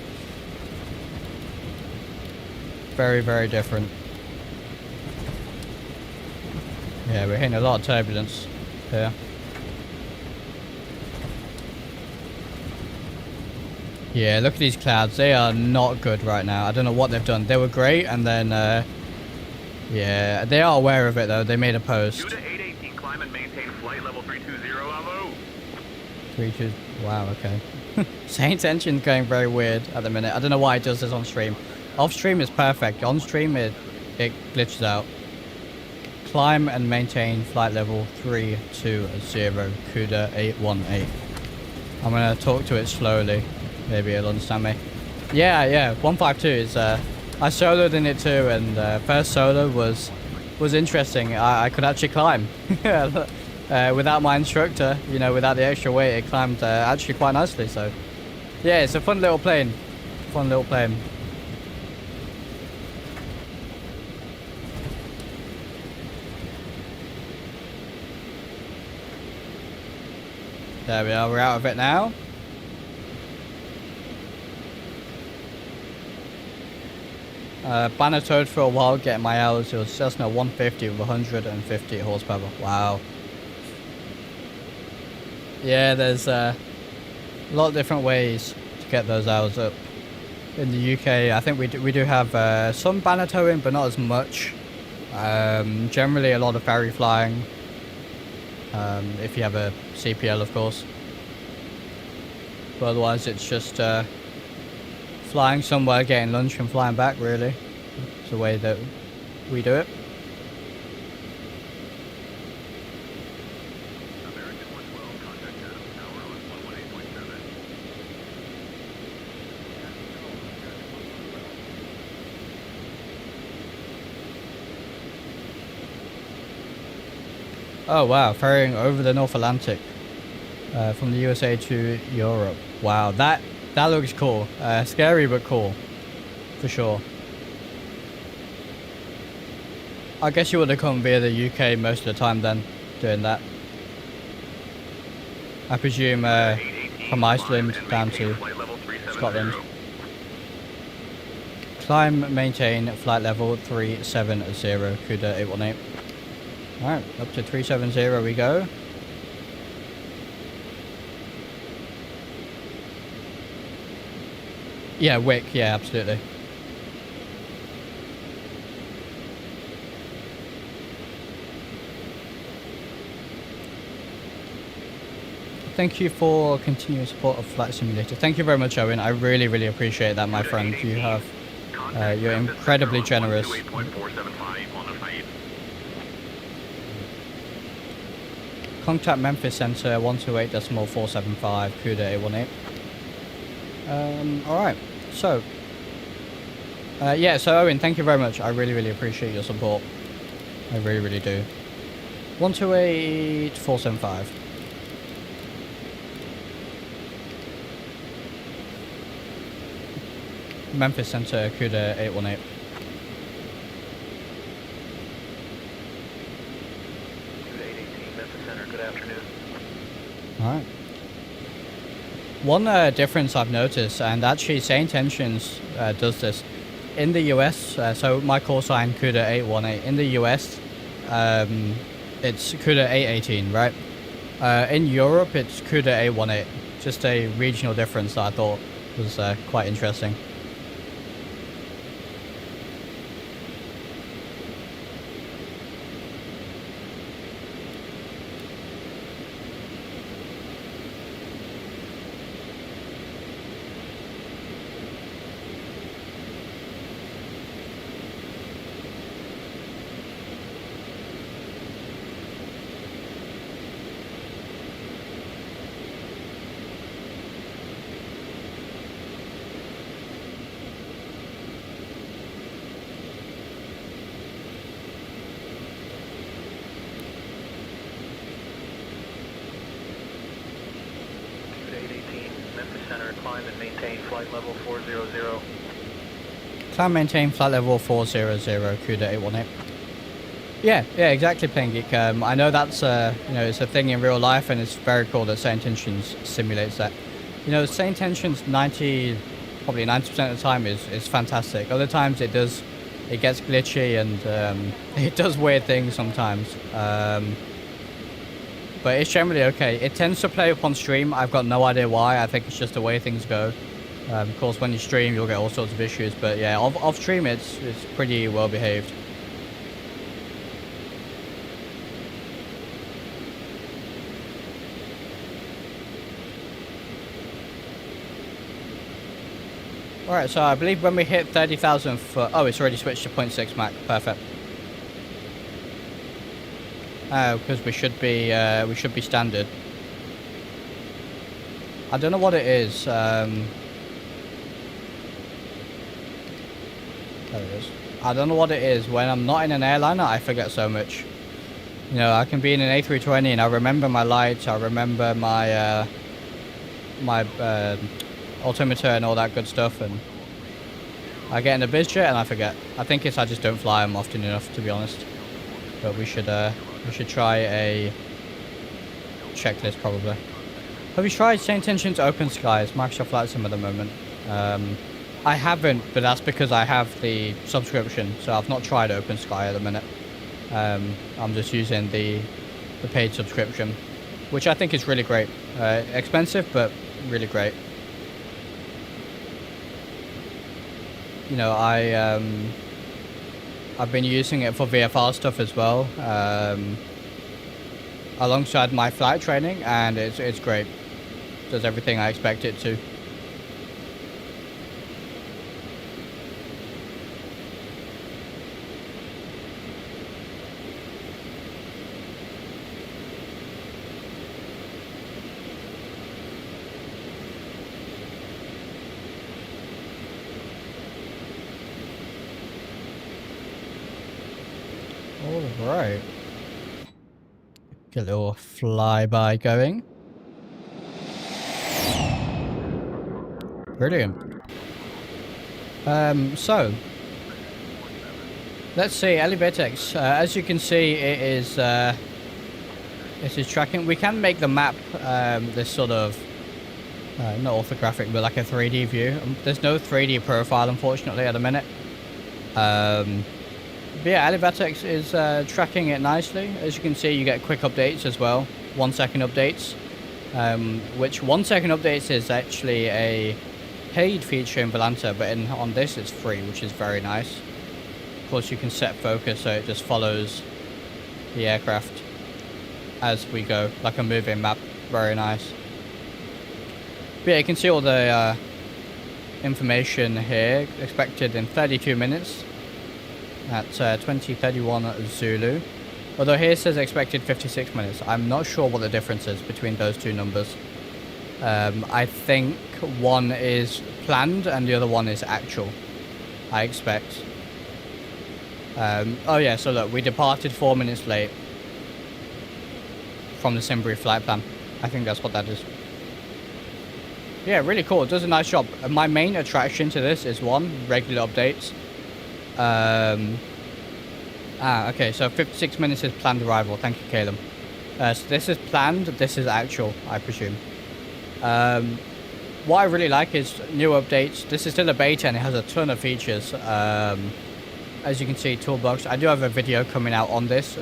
very, very different. Yeah, we're hitting a lot of turbulence here. Yeah, look at these clouds. They are not good right now. I don't know what they've done. They were great, and then, yeah, they are aware of it, though. They made a post. Cuda 818, climb and maintain flight level 320, Avo. 3-2. Wow, okay. Saint's engine's going very weird at the minute. I don't know why it does this on stream. Off stream is perfect. On stream, it glitches out. Climb and maintain flight level 320, Cuda 818. I'm going to talk to it slowly. Maybe it'll understand me. Yeah, 152 is, I soloed in it too, and first solo was interesting. I could actually climb. Without my instructor, you know, without the extra weight, it climbed actually quite nicely, so. Yeah, it's a fun little plane. Fun little plane. There we are, we're out of it now. Banner towed for a while, getting my hours. It was Cessna 150 with 150 horsepower. Wow. Yeah, there's a lot of different ways to get those hours up. In the UK, I think we do have some banner towing, but not as much. Generally, a lot of ferry flying. If you have a CPL, of course. But otherwise, it's just flying somewhere, getting lunch, and flying back, really. It's the way that we do it. American 112, contact Adam Tower on 118.7. Oh wow, ferrying over the North Atlantic from the USA to Europe. Wow, that looks cool. Scary but cool, for sure. I guess you would have come via the UK most of the time then, doing that. I presume from Iceland down to Scotland. Climb, maintain flight level 370, Cuda 818. Alright, up to 370 we go. Yeah, wick, yeah, absolutely. Thank you for continuous support of Flight Simulator. Thank you very much, Owen. I really, really appreciate that, my friend. You have, you're incredibly generous. Contact Memphis Center 128.475, Cuda 818. Alright, so yeah, so Owen, thank you very much. I really, really appreciate your support. I really, really do. 128.475. Memphis Center, Cuda 818. Cuda 818, Memphis Center, good afternoon. Alright. One difference I've noticed, and actually Saint Engines does this, in the US, so my call sign Cuda 818, in the US it's Cuda 818, right? In Europe it's Cuda 818, just a regional difference that I thought was quite interesting. Climb and maintain flight level 400. Climb, maintain flight level 400, Cuda 818. Yeah, exactly, Playing Geek. I know that's, you know, it's a thing in real life, and it's very cool that Saint Engines simulates that. You know, Saint Engines probably 90% of the time is fantastic. Other times it does it gets glitchy and it does weird things sometimes. But it's generally okay. It tends to play up on stream. I've got no idea why. I think it's just the way things go. Of course, when you stream, you'll get all sorts of issues. But yeah, off stream, it's pretty well behaved. Alright, so I believe when we hit 30,000 foot... Oh, it's already switched to 0.6 Mach. Perfect. Because we should be standard. I don't know what it is. There it is. I don't know what it is. When I'm not in an airliner, I forget so much. You know, I can be in an A320 and I remember my lights. I remember my altimeter and all that good stuff, and I get in a biz jet and I forget. I think it's I just don't fly them often enough, to be honest. But we should try a checklist probably. Have you tried Saint Intentions Open Skies, Microsoft Flight Sim at the moment? I haven't, but that's because I have the subscription, so I've not tried Open Sky at the minute. I'm just using the paid subscription, which I think is really great. Expensive, but really great. You know, I've been using it for VFR stuff as well, alongside my flight training, and it's great. Does everything I expect it to. Alright. Get a little flyby going. Brilliant. So let's see, Elevatex. As you can see, it is tracking. We can make the map this sort of not orthographic, but like a 3D view. There's no 3D profile, unfortunately, at the minute. But yeah, Elevatex is tracking it nicely. As you can see, you get quick updates as well, 1 second updates. Which 1 second updates is actually a paid feature in Volanta, but on this it's free, which is very nice. Of course, you can set focus so it just follows the aircraft as we go, like a moving map. Very nice. But yeah, you can see all the information here, expected in 32 minutes. At 2031 Zulu. Although here it says expected 56 minutes. I'm not sure what the difference is between those two numbers. I think one is planned and the other one is actual, I expect. Oh yeah, so look, we departed 4 minutes late from the Simbury flight plan. I think that's what that is. Yeah, really cool. It does a nice job. My main attraction to this is one, regular updates. Okay, so 56 minutes is planned arrival. Thank you, Caleb. So this is planned, this is actual, I presume. What I really like is new updates. This is still a beta and it has a ton of features. As you can see, toolbox. I do have a video coming out on this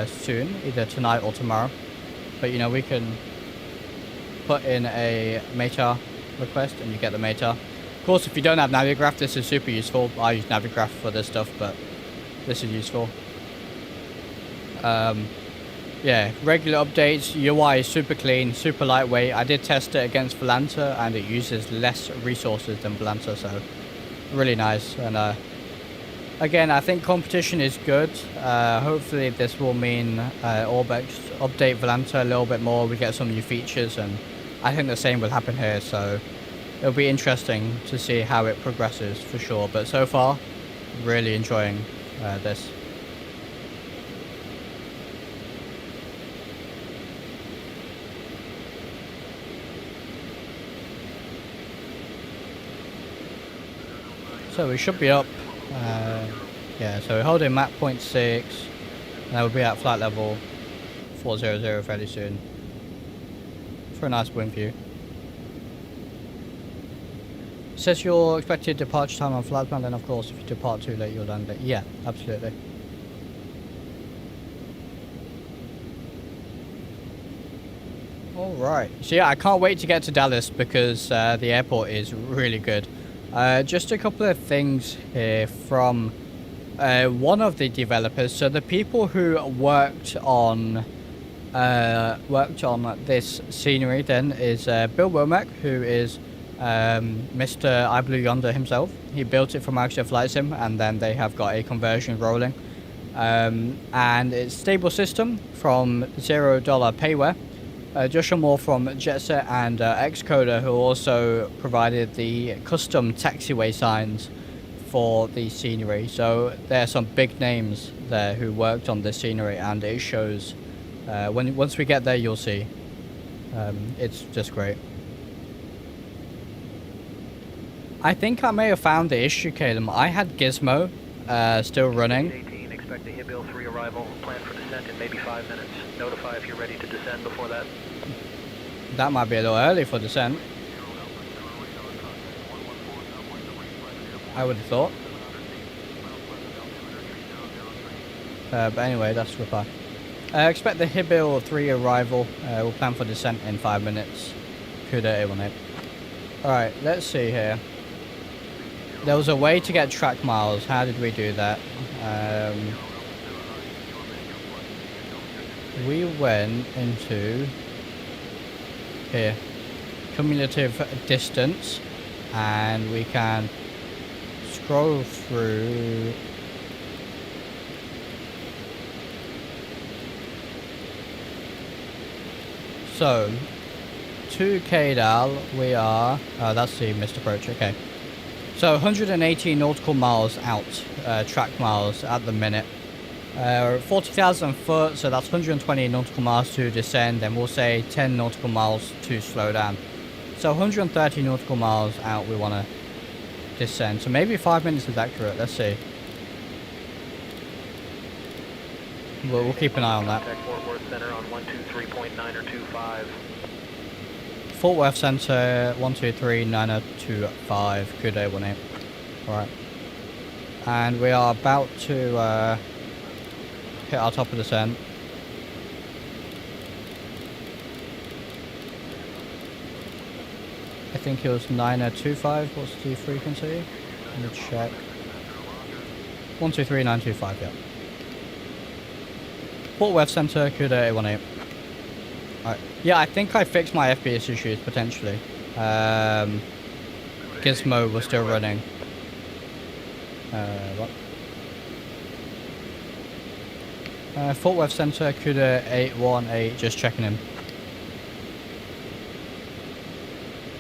soon, either tonight or tomorrow. But you know, we can put in a META request and you get the META. Of course, if you don't have Navigraph, this is super useful. I use Navigraph for this stuff, but this is useful. Yeah, regular updates. UI is super clean, super lightweight. I did test it against Volanta and it uses less resources than Volanta, so really nice. And again, I think competition is good. Hopefully this will mean Orbex update Volanta a little bit more. We get some new features, and I think the same will happen here, so it'll be interesting to see how it progresses for sure. But so far, really enjoying this. So we should be up. Yeah, so we're holding map 0.6, and we'll be at flight level 400 fairly soon for a nice wind view. says your expected departure time on flight plan, then of course if you depart too late you'll land late. Yeah, absolutely. Alright, so yeah, I can't wait to get to Dallas because the airport is really good. Just a couple of things here from one of the developers. So the people who worked on this scenery then is Bill Womack, who is Mr. iBlueYonder himself. He built it for Microsoft Flight Sim, and then they have got a conversion rolling. And it's Stable System from $0 Payware. Joshua Moore from JetSet and Xcoder, who also provided the custom taxiway signs for the scenery. So there are some big names there who worked on this scenery, and it shows. Once we get there, you'll see. It's just great. I think I may have found the issue, Caleb. I had Gizmo still running. 18, expect a Hill 3 arrival. Plan for descent in maybe 5 minutes. Notify if you're ready to descend before that. That might be a little early for descent. I would have thought. But anyway, that's the reply. Expect the Hill 3 arrival. We'll plan for descent in 5 minutes. CUDA 818. Alright, let's see here. There was a way to get track miles. How did we do that? We went into here, cumulative distance, and we can scroll through. So, to KDAL, we are, that's the missed approach, okay. So 180 nautical miles out, track miles at the minute. 40,000 foot, so that's 120 nautical miles to descend, and we'll say 10 nautical miles to slow down. So 130 nautical miles out we want to descend. So maybe 5 minutes is accurate, let's see. We'll keep an eye on that. Fort Worth Center on 123.9 or 25. Fort Worth Center 123.925, CUDA 18. Alright. And we are about to hit our top of descent. I think it was 9025. What's the frequency? Let me check. 123.925, yeah. Fort Worth Center, CUDA 18. Alright. Yeah, I think I fixed my FPS issues, potentially. Gizmo was still running. What? Fort Worth Center, CUDA 818, just checking in.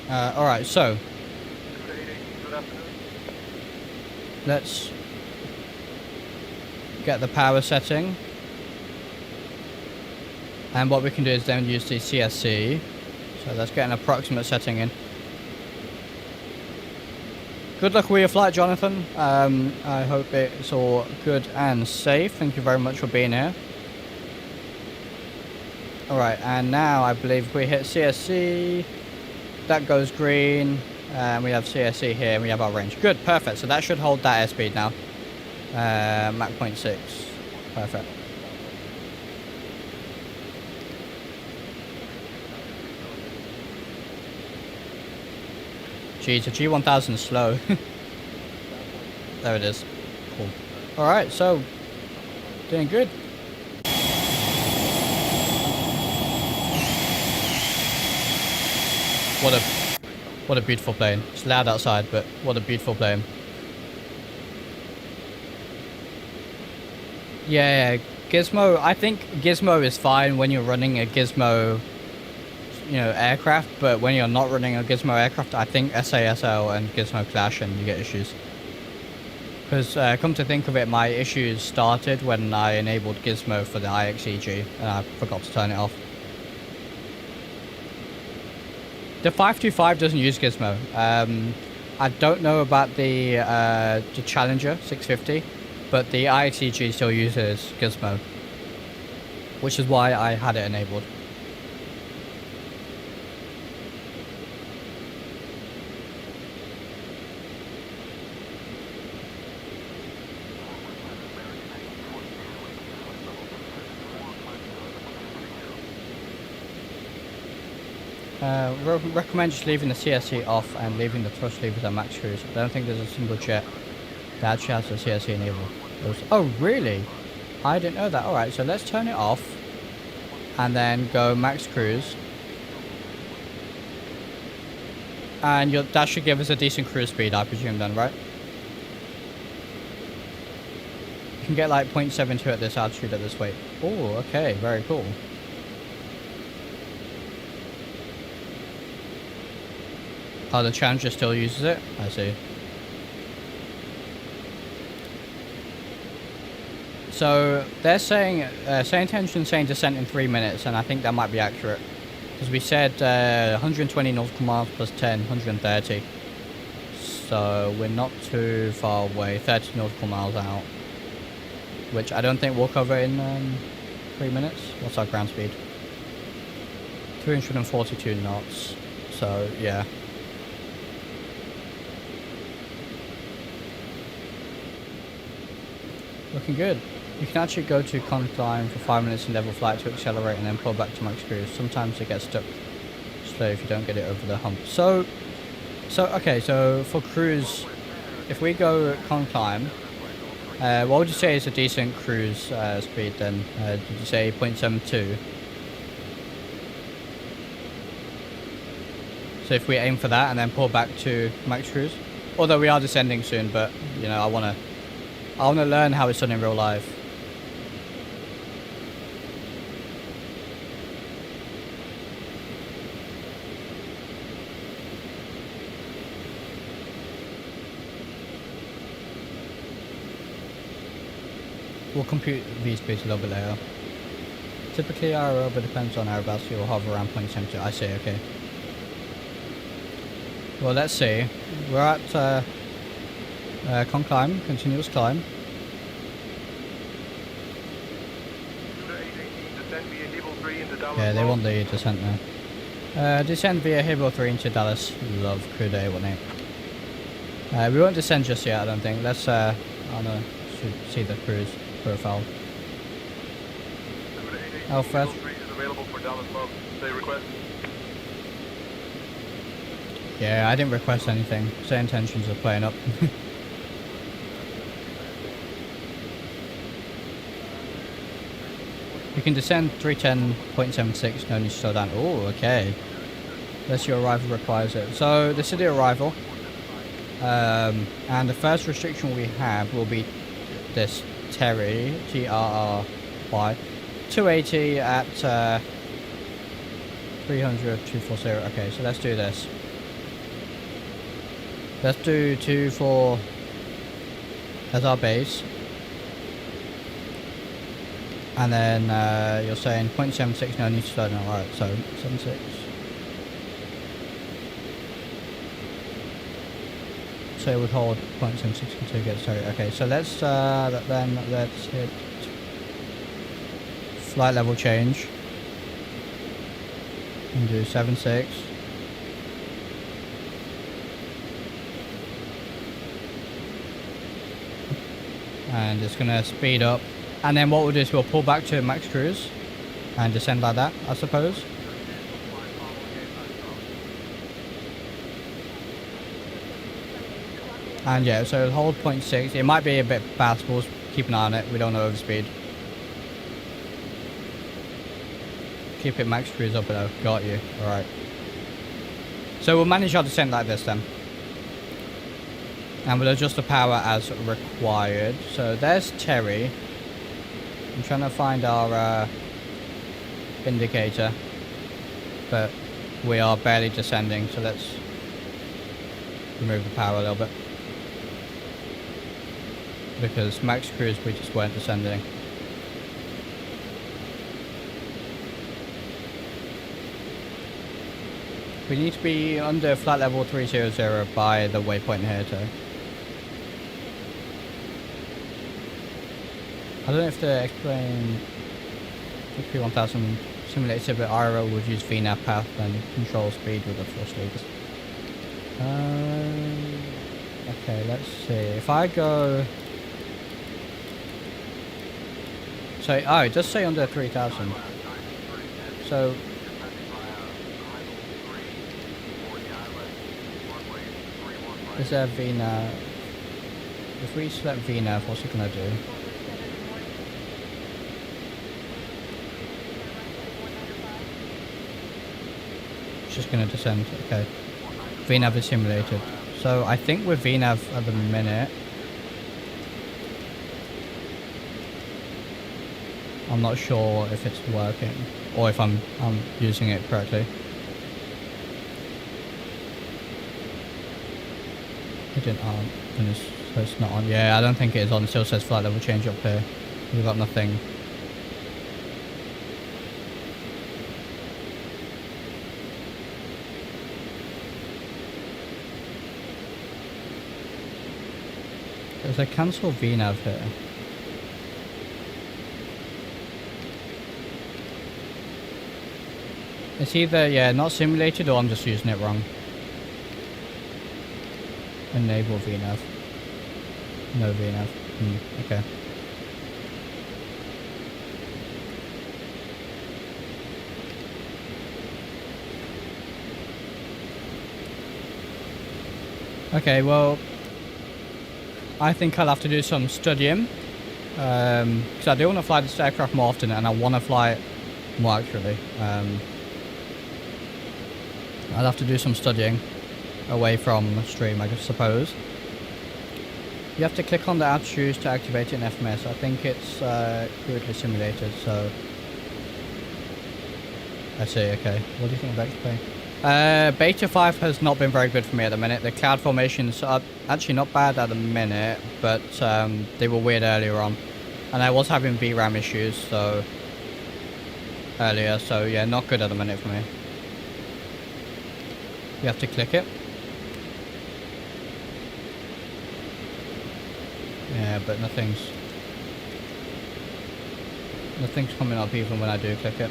Alright, so. Let's get the power setting. And what we can do is then use the CSC. So let's get an approximate setting in. Good luck with your flight, Jonathan. I hope it's all good and safe. Thank you very much for being here. Alright, and now I believe we hit CSC. That goes green. And we have CSC here, and we have our range. Good, perfect. So that should hold that airspeed now. Mach 0.6. Perfect. Geez, the G1000 is slow. There it is. Cool. Alright, so doing good. What a beautiful plane. It's loud outside, but what a beautiful plane. Yeah, Gizmo, I think Gizmo is fine when you're running a Gizmo, you know, aircraft, but when you're not running a Gizmo aircraft, I think SASL and Gizmo clash and you get issues. Because come to think of it, my issues started when I enabled Gizmo for the IXEG and I forgot to turn it off. The 525 doesn't use Gizmo. I don't know about the Challenger 650, but the IXEG still uses Gizmo, which is why I had it enabled. Recommend just leaving the CSC off and leaving the thrust levers at max cruise. I don't think there's a single jet that actually has the CSC enabled. Oh, really? I didn't know that. Alright, so let's turn it off and then go max cruise. And that should give us a decent cruise speed, I presume then, right? You can get like 0.72 at this altitude at this weight. Oh, okay, very cool. Oh, the Challenger still uses it? I see. So, they're saying, saying descent in 3 minutes, and I think that might be accurate. Because we said 120 nautical miles plus 10, 130. So, we're not too far away, 30 nautical miles out. Which I don't think we'll cover in 3 minutes. What's our ground speed? 342 knots. So, yeah. Looking good. You can actually go to climb for 5 minutes in level flight to accelerate and then pull back to max cruise. Sometimes it gets stuck slow if you don't get it over the hump. So okay, so for cruise, if we go climb, what would you say is a decent cruise speed then? Did you say 0.72? So if we aim for that and then pull back to max cruise, although we are descending soon, but you know, I wanna learn how it's done in real life. We'll compute these speeds a little bit later. Typically our aeroba depends on aerobats, you'll hover around 0.72. I see, okay. Well, let's see. We're at climb, continuous climb. Yeah, they want the descent now. Descend via Hebo 3 into Dallas. Love Crew Day 18. We won't descend just yet, I don't think. Let's, I don't know, should see the cruise profile. Alpha. Yeah, I didn't request anything. Say intentions of playing up. You can descend 310.76, no need to slow down. Oh, okay. Unless your arrival requires it. So, this is the arrival. And the first restriction we have will be this Terry, T-R-R-Y, 280 at 300, 240. Okay, so let's do this. Let's do 24 as our base. And then you're saying 0.76, no need to slow down. Alright, so 76. So we hold 0.76 until it gets started. Okay, so let's hit flight level change and do 76. And it's gonna speed up. And then what we'll do is we'll pull back to max cruise and descend like that, I suppose. And yeah, so hold 0.6. It might be a bit fast, but we'll keep an eye on it. We don't know overspeed. Keep it max cruise up though. Got you. Alright. So we'll manage our descent like this then. And we'll adjust the power as required. So there's Terry. I'm trying to find our indicator, but we are barely descending, so let's remove the power a little bit, because max cruise we just weren't descending. We need to be under flight level 300 by the waypoint here too. I don't know if the XP1000 simulator, but IRL would use VNAV path and control speed with the thrust levers. Okay, let's see. If I go... So, oh, it does say under 3000. So... Is there VNAV? If we select VNAV, what's it gonna do? It's just gonna descend. Okay. VNAV is simulated. So I think with VNAV at the minute, I'm not sure if it's working or if I'm using it correctly. It didn't and so it's not on. Yeah, I don't think it is on. It still says flight level change up here. We've got nothing. There's a cancel VNAV here. It's either, yeah, not simulated or I'm just using it wrong. Enable VNAV. No VNAV. Okay. Okay, well, I think I'll have to do some studying. Because I do want to fly this aircraft more often and I want to fly it more accurately. I'll have to do some studying away from stream, I suppose. You have to click on the add shoes to activate it in FMS. I think it's crudely simulated, so I see. Okay, what do you think of XP? Beta 5 has not been very good for me at the minute. The cloud formations are actually not bad at the minute, but they were weird earlier on, and I was having VRAM issues earlier, so yeah, not good at the minute for me. You have to click it. Yeah, but nothing's coming up even when I do click it.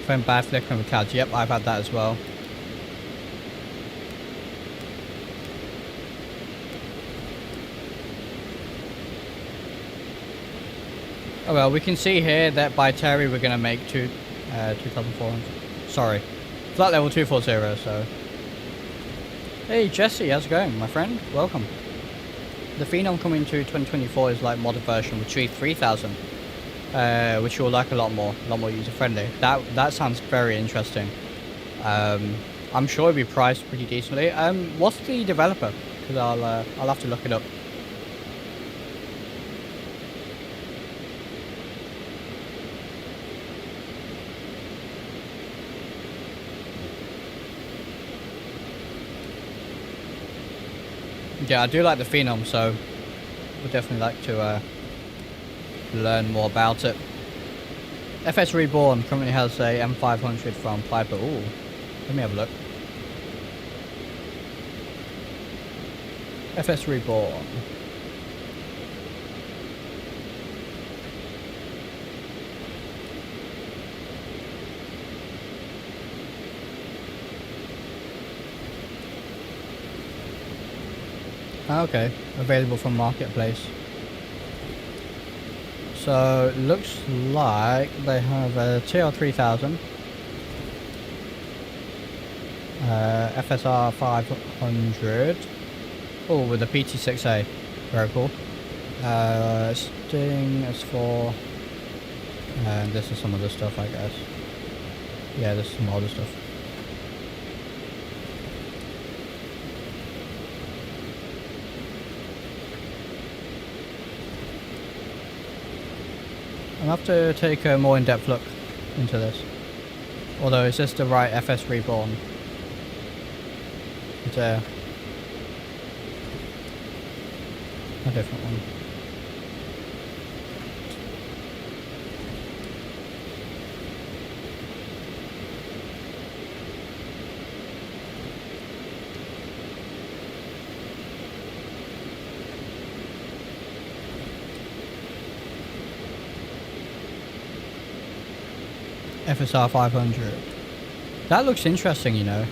Phone bad flickering with clouds. Yep, I've had that as well. Oh well, we can see here that by Terry we're going to make 2,400. Sorry, flight level 240. So, hey Jesse, how's it going, my friend? Welcome. The Phenom coming to 2024 is like modded version with 3,000, which you'll like a lot more user friendly. That sounds very interesting. I'm sure it'll be priced pretty decently. What's the developer? Because I'll have to look it up. Yeah, I do like the Phenom, so would definitely like to learn more about it. FS Reborn currently has a M500 from Piper. Ooh, let me have a look. FS Reborn. Okay, available from Marketplace. So, looks like they have a TR3000, FSR 500, oh, with a PT6A, very cool. Sting S4, and this is some other stuff, I guess. Yeah, this is some other stuff. I'll have to take a more in-depth look into this. Although, is this the right FS Reborn? It's a different one. FSR 500. That looks interesting, you know.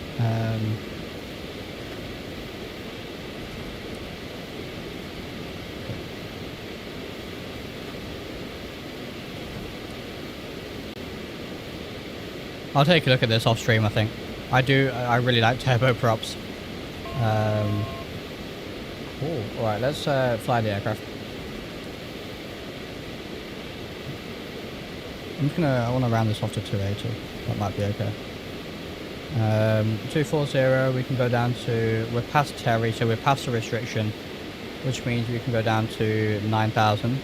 I'll take a look at this off stream, I think. I really like turboprops. Cool. All right, let's fly the aircraft. I want to round this off to 280. That might be okay. 240, we can go down to, we're past Terry, so we're past the restriction, which means we can go down to 9,000.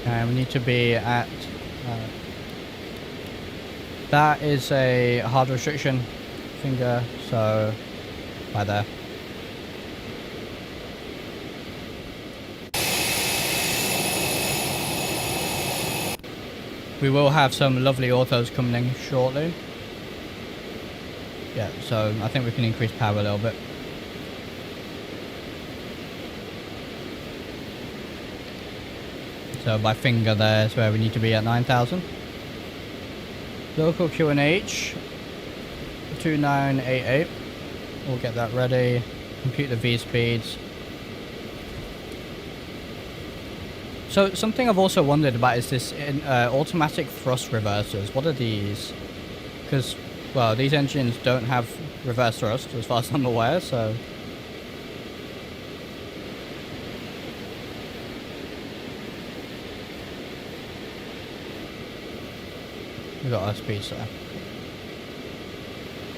And we need to be at, that is a hard restriction finger, so by there. We will have some lovely orthos coming in shortly. Yeah, so I think we can increase power a little bit. So by finger there is where we need to be at 9,000. Local QNH 2988. We'll get that ready. Compute the V speeds. So something I've also wondered about is this automatic thrust reversers. What are these? Because, well, these engines don't have reverse thrust as far as I'm aware, so... We've got our speeds there.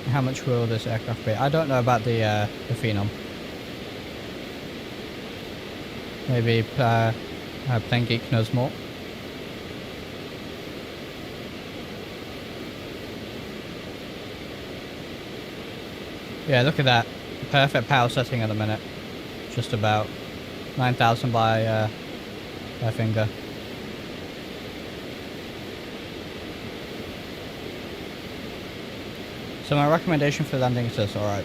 How much will this aircraft be? I don't know about the Phenom. Maybe Plane Geek knows more. Yeah, look at that. Perfect power setting at the minute. Just about 9,000 by finger. So my recommendation for landing is this, alright.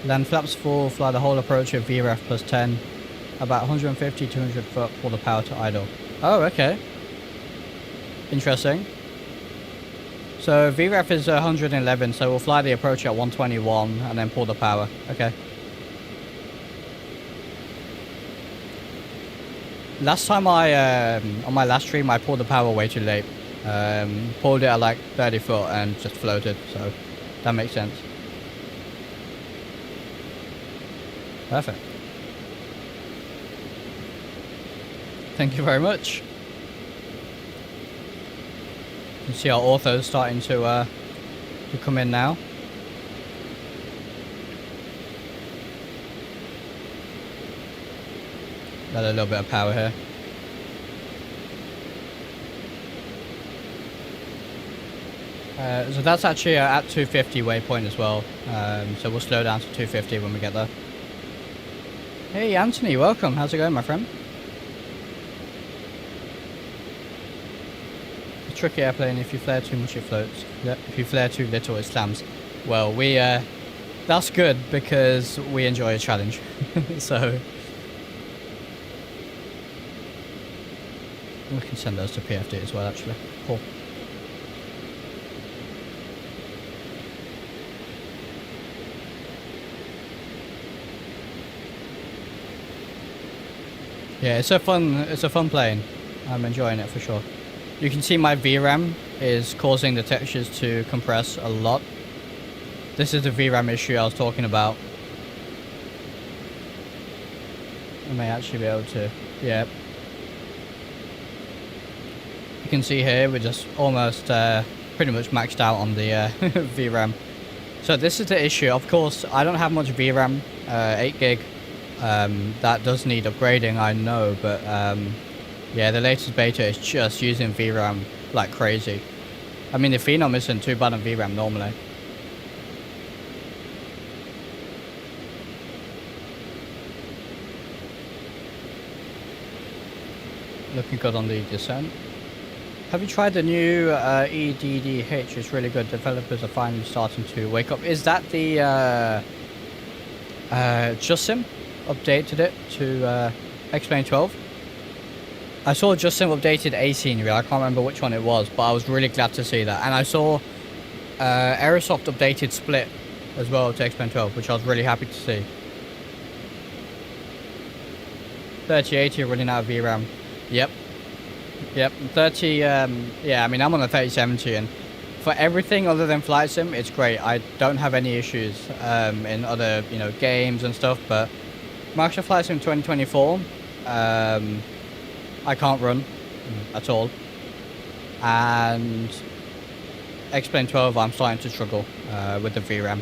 Land flaps full, fly the whole approach at VREF plus 10. About 150-200 foot, pull the power to idle. Oh, okay. Interesting. So VREF is 111, so we'll fly the approach at 121 and then pull the power. Okay. Last time on my last stream, I pulled the power way too late. Pulled it at like 30 foot and just floated, so that makes sense. Perfect. Thank you very much. You can see our orthos starting to come in now. Got a little bit of power here. So that's actually at 250 waypoint as well. So we'll slow down to 250 when we get there. Hey Anthony, welcome. How's it going, my friend? A tricky airplane. If you flare too much, it floats. If you flare too little, it slams. Well, that's good because we enjoy a challenge. So we can send those to PFD as well, actually. Cool. Yeah, it's a fun plane. I'm enjoying it for sure. You can see my VRAM is causing the textures to compress a lot. This is the VRAM issue I was talking about. I may actually be able to, yeah. You can see here we're just almost pretty much maxed out on the VRAM. So this is the issue. Of course, I don't have much VRAM, 8 gig. That does need upgrading, I know, but yeah, the latest beta is just using VRAM like crazy. I mean, the Phenom isn't too bad on VRAM normally. Looking good on the descent. Have you tried the new EDDH? It's really good. Developers are finally starting to wake up. Is that the JustSim updated it to XP12? I saw JustSim updated A scenery. I can't remember which one it was, but I was really glad to see that. And I saw Aerosoft updated Split as well to XP12, which I was really happy to see. 3080 running out of VRAM. Yep. 30, yeah, I mean, I'm on a 3070, and for everything other than flight sim, it's great. I don't have any issues in other, you know, games and stuff, but Microsoft Flight Sim 2024, I can't run at all. And XP12, I'm starting to struggle with the VRAM.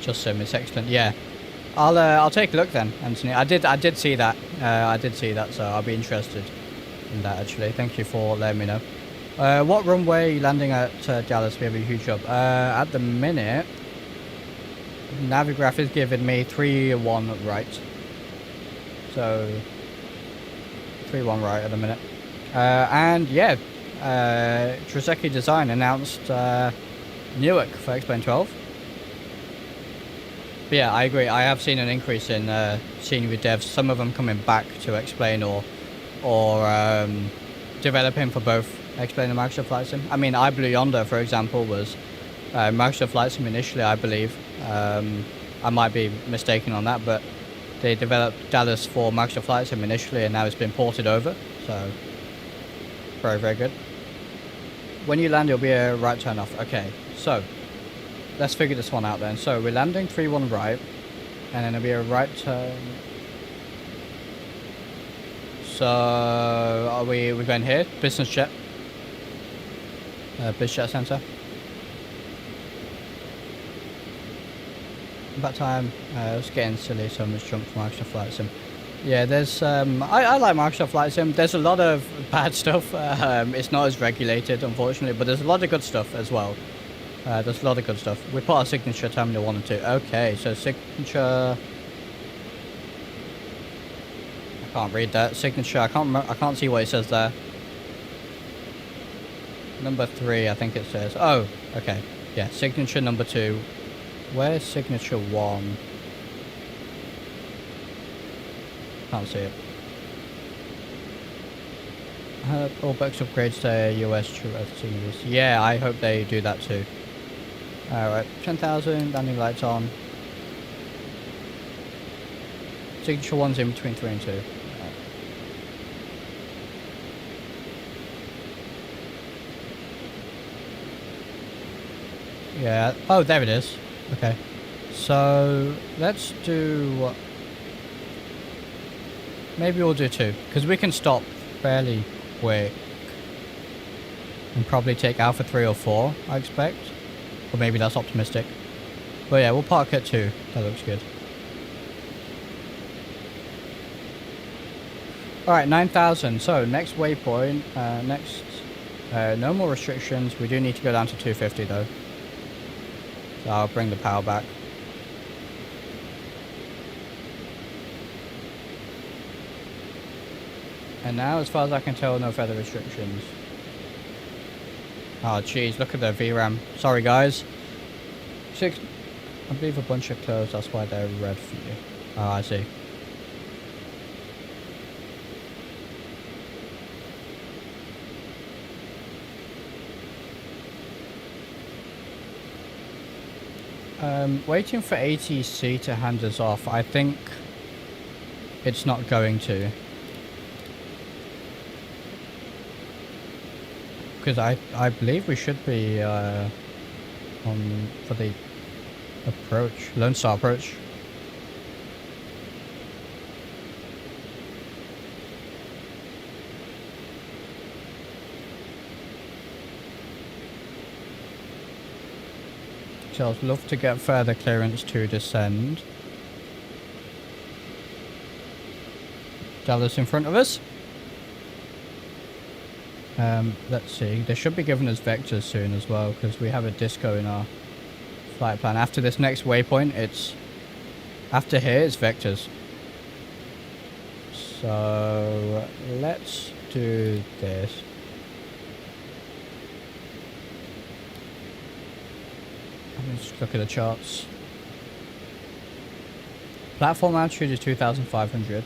Just it's excellent. Yeah, I'll take a look then, Anthony. I did see that. I did see that, so I'll be interested in that actually. Thank you for letting me know. What runway are you landing at Dallas? We have a huge job. At the minute, Navigraph is giving me 3-1 right. So 3-1 right at the minute. And yeah, Triseki Design announced Newark for XP12. But yeah, I agree. I have seen an increase in senior devs. Some of them coming back to explain or developing for both Explain and Microsoft Flight Sim. I mean, iBlueYonder, for example, was Microsoft Flight Sim initially, I believe. I might be mistaken on that, but they developed Dallas for Microsoft Flight Sim initially, and now it's been ported over. So, very, very good. When you land, it'll be a right turn off. Okay, so let's figure this one out then. So we're landing 3-1 right, and then it'll be a right turn. So we're going here, business jet. Business jet center. About time. It's getting silly, so much junk for Microsoft Flight Sim. Yeah, there's I like Microsoft Flight Sim. There's a lot of bad stuff. It's not as regulated, unfortunately, but there's a lot of good stuff as well. There's a lot of good stuff. We put our signature terminal 1 and 2. Okay, so signature. I can't read that signature. I can't see what it says there. Number 3, I think it says. Oh, okay. Yeah, signature number 2. Where's signature 1? Can't see it. All Bucks upgrades to US True FTUs. Yeah, I hope they do that too. Alright, 10,000, landing lights on. Signature 1's in between 3 and 2. Yeah, oh, there it is. Okay. So, let's do... maybe we'll do 2, because we can stop fairly quick. And probably take Alpha 3 or 4, I expect. Or maybe that's optimistic. But yeah, we'll park at 2. That looks good. Alright, 9,000. So, next waypoint. No more restrictions. We do need to go down to 250 though. So I'll bring the power back. And now, as far as I can tell, no further restrictions. Oh, jeez, look at the VRAM. Sorry, guys. 6... I believe a bunch of clothes, that's why they're red for you. Oh, I see. Waiting for ATC to hand us off. I think it's not going to. Because I believe we should be on for the approach, Lone Star approach. So I'd love to get further clearance to descend. Dallas in front of us. Let's see. They should be giving us vectors soon as well, because we have a disco in our flight plan. After this next waypoint, it's... after here, it's vectors. So, let's do this. Let's look at the charts. Platform altitude is 2,500.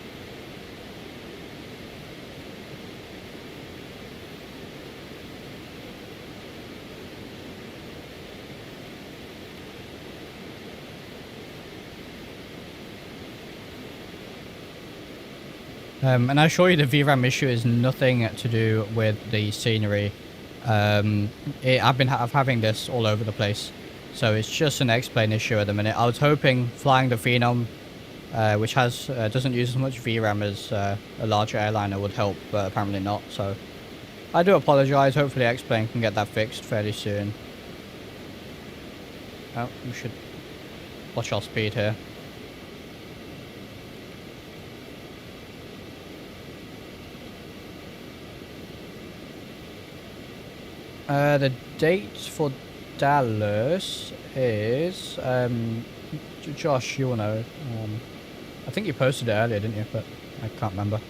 And I assure you the VRAM issue is nothing to do with the scenery. I've been having this all over the place. So it's just an X-plane issue at the minute. I was hoping flying the Phenom, which doesn't use as much VRAM as a larger airliner would help, but apparently not. So I do apologize. Hopefully X-plane can get that fixed fairly soon. Oh, we should watch our speed here. The date for Dallas is Josh, you will know. I think you posted it earlier, didn't you? But I can't remember.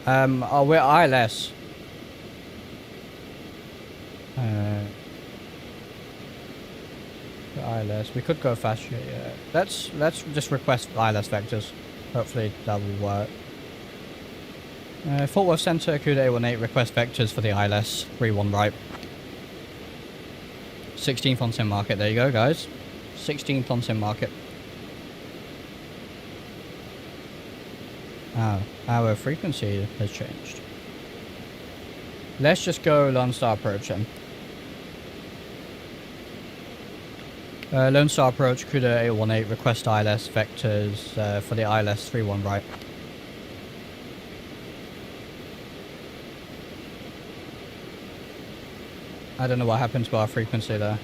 Oh, we're ILS. ILS. We could go faster. Yeah. Let's just request ILS vectors. Hopefully that will work. Fort Worth Center, KUDA 18 request vectors for the ILS 31 right. 16th on sim market. There you go, guys. 16th on sim market. Oh, our frequency has changed. Let's just go Lone Star approach then. Lone Star approach, KUDA 818, request ILS vectors for the ILS 31 right. I don't know what happened to our frequency there.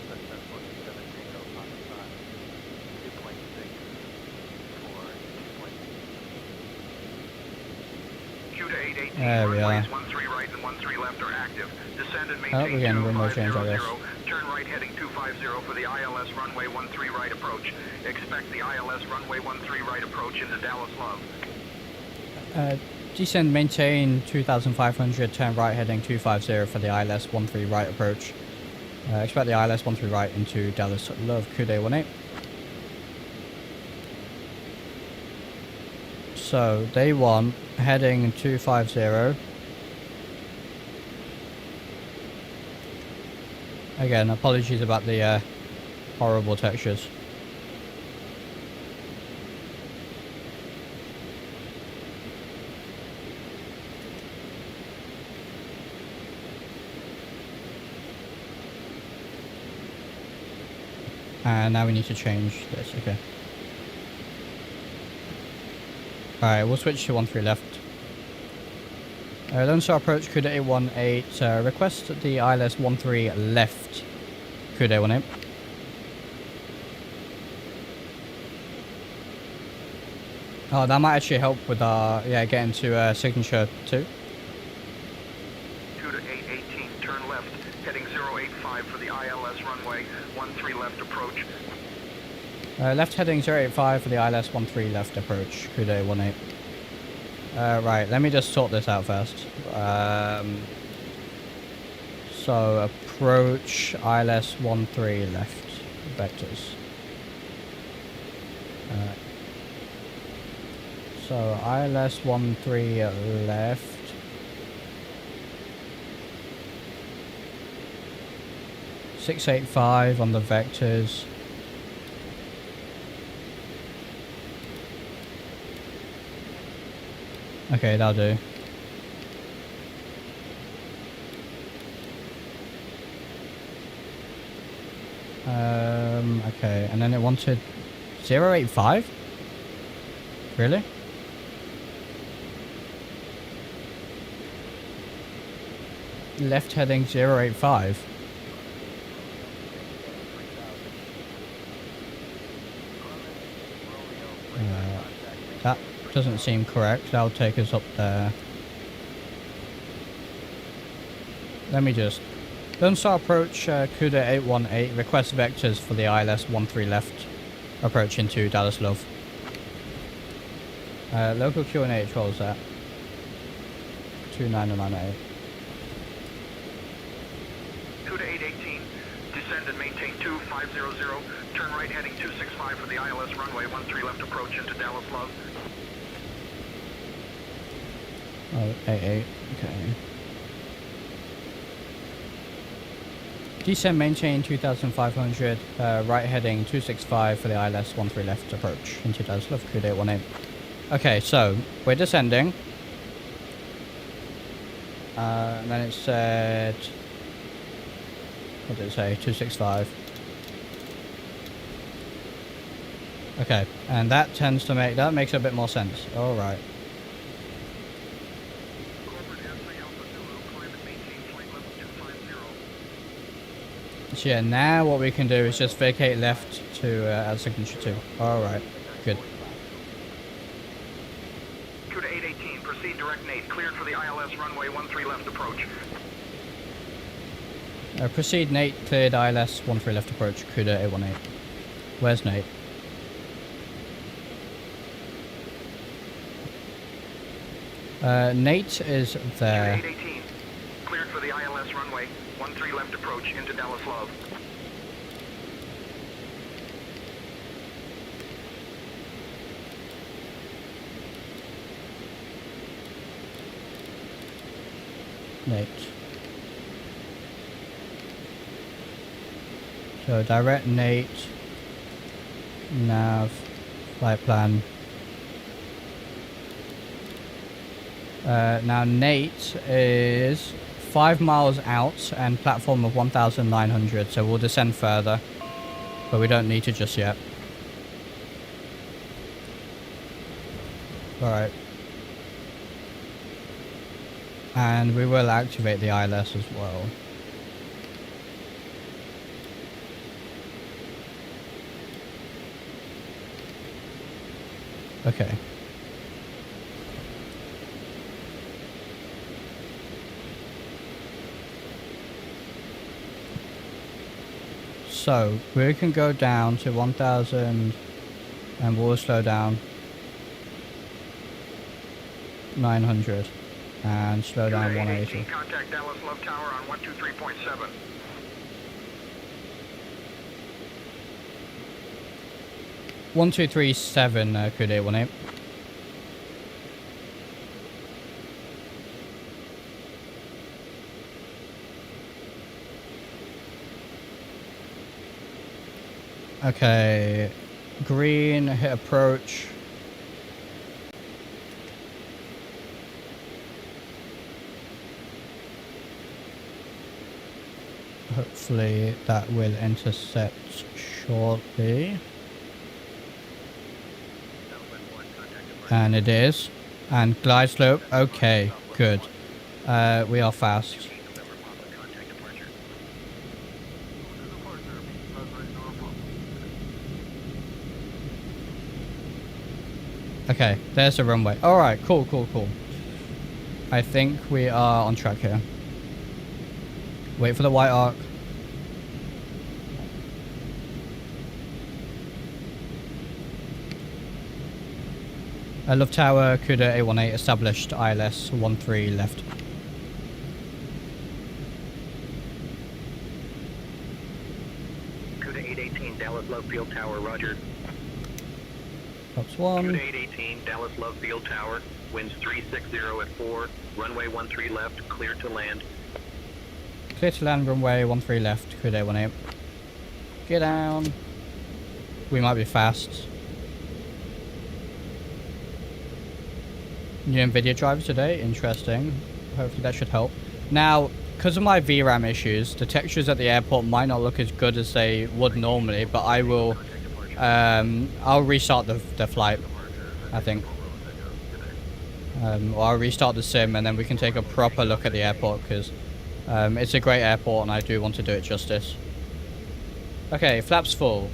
There we are. 13 right and 13 left are active. Descend and Oh, we're getting runway change, I 2500. guess. Turn right heading 250 for the ILS runway 13 right approach. Expect the ILS runway 13 right approach into Dallas Love. Descend, maintain 2500, turn right heading 250 for the ILS 13 right approach. Expect the ILS 13 right into Dallas Love, KUDA 18. So, day 1, heading 250. Again, apologies about the horrible textures. And now we need to change this, okay. Alright, we'll switch to 13 left. Lone Star approach, KUDA 818, request the ILS 13 left, KUDA 18. Oh, that might actually help with our, yeah, getting to signature 2. KUDA 818, turn left, heading 085 for the ILS runway 13 left approach. Left heading 085 for the ILS 13 left approach, KUDA 18. Right, let me just sort this out first. So, approach ILS 13 left vectors. So, ILS 13 left. .685 on the vectors. Okay, that'll do. Okay, and then it wanted 085? Really? Left heading 085? That doesn't seem correct. That'll take us up there. Let me just... Lone Star approach, KUDA 818, request vectors for the ILS 13 left approach into Dallas Love. Local QNH, what was that? 29998. KUDA 818, descend and maintain 2500, turn right heading 265 for the ILS runway 13 left approach into Dallas Love. Oh, 88, okay. Descend, maintain 2500, right heading 265 for the ILS 13 left approach into Dallas Love, KUDA 18. Okay, so we're descending. And then it said, what did it say? 265. Okay, and that tends to make, that makes a bit more sense. All right. So yeah, now what we can do is just vacate left to add signature 2. Alright, good. CUDA 818, proceed direct Nate. Cleared for the ILS runway 13 left approach. Proceed Nate, cleared ILS 13 left approach, CUDA 818. Where's Nate? Nate is there. CUDA 818, cleared for the ILS runway 13 left approach into Dallas Love. Nate. So direct Nate, nav, flight plan. Now Nate is 5 miles out and platform of 1,900, so we'll descend further, but we don't need to just yet. Alright. And we will activate the ILS as well. Okay. So, we can go down to 1,000 and we'll slow down 900 and slow down 180. Contact Dallas Love Tower on 123.7. One, 2, 3, 7, CUDA 818. Okay, green, hit approach. Hopefully that will intercept shortly. And it is. And glide slope, okay, good. We are fast. Okay, there's the runway. Alright, cool, cool, cool. I think we are on track here. Wait for the white arc. Love Tower, CUDA 818 established, ILS 13 left. CUDA 818, Dallas Love Field Tower, roger. Props 1. CUDA 818, Dallas Love Field Tower, winds 360 at 4, runway 13 left, clear to land. Clear to land, runway 13 left, CUDA 818. Get down. We might be fast. New Nvidia drivers today, interesting. Hopefully that should help. Now, because of my VRAM issues, the textures at the airport might not look as good as they would normally, but I will, I'll restart the flight, I think. Or I'll restart the sim and then we can take a proper look at the airport, because it's a great airport and I do want to do it justice. Okay, flaps full.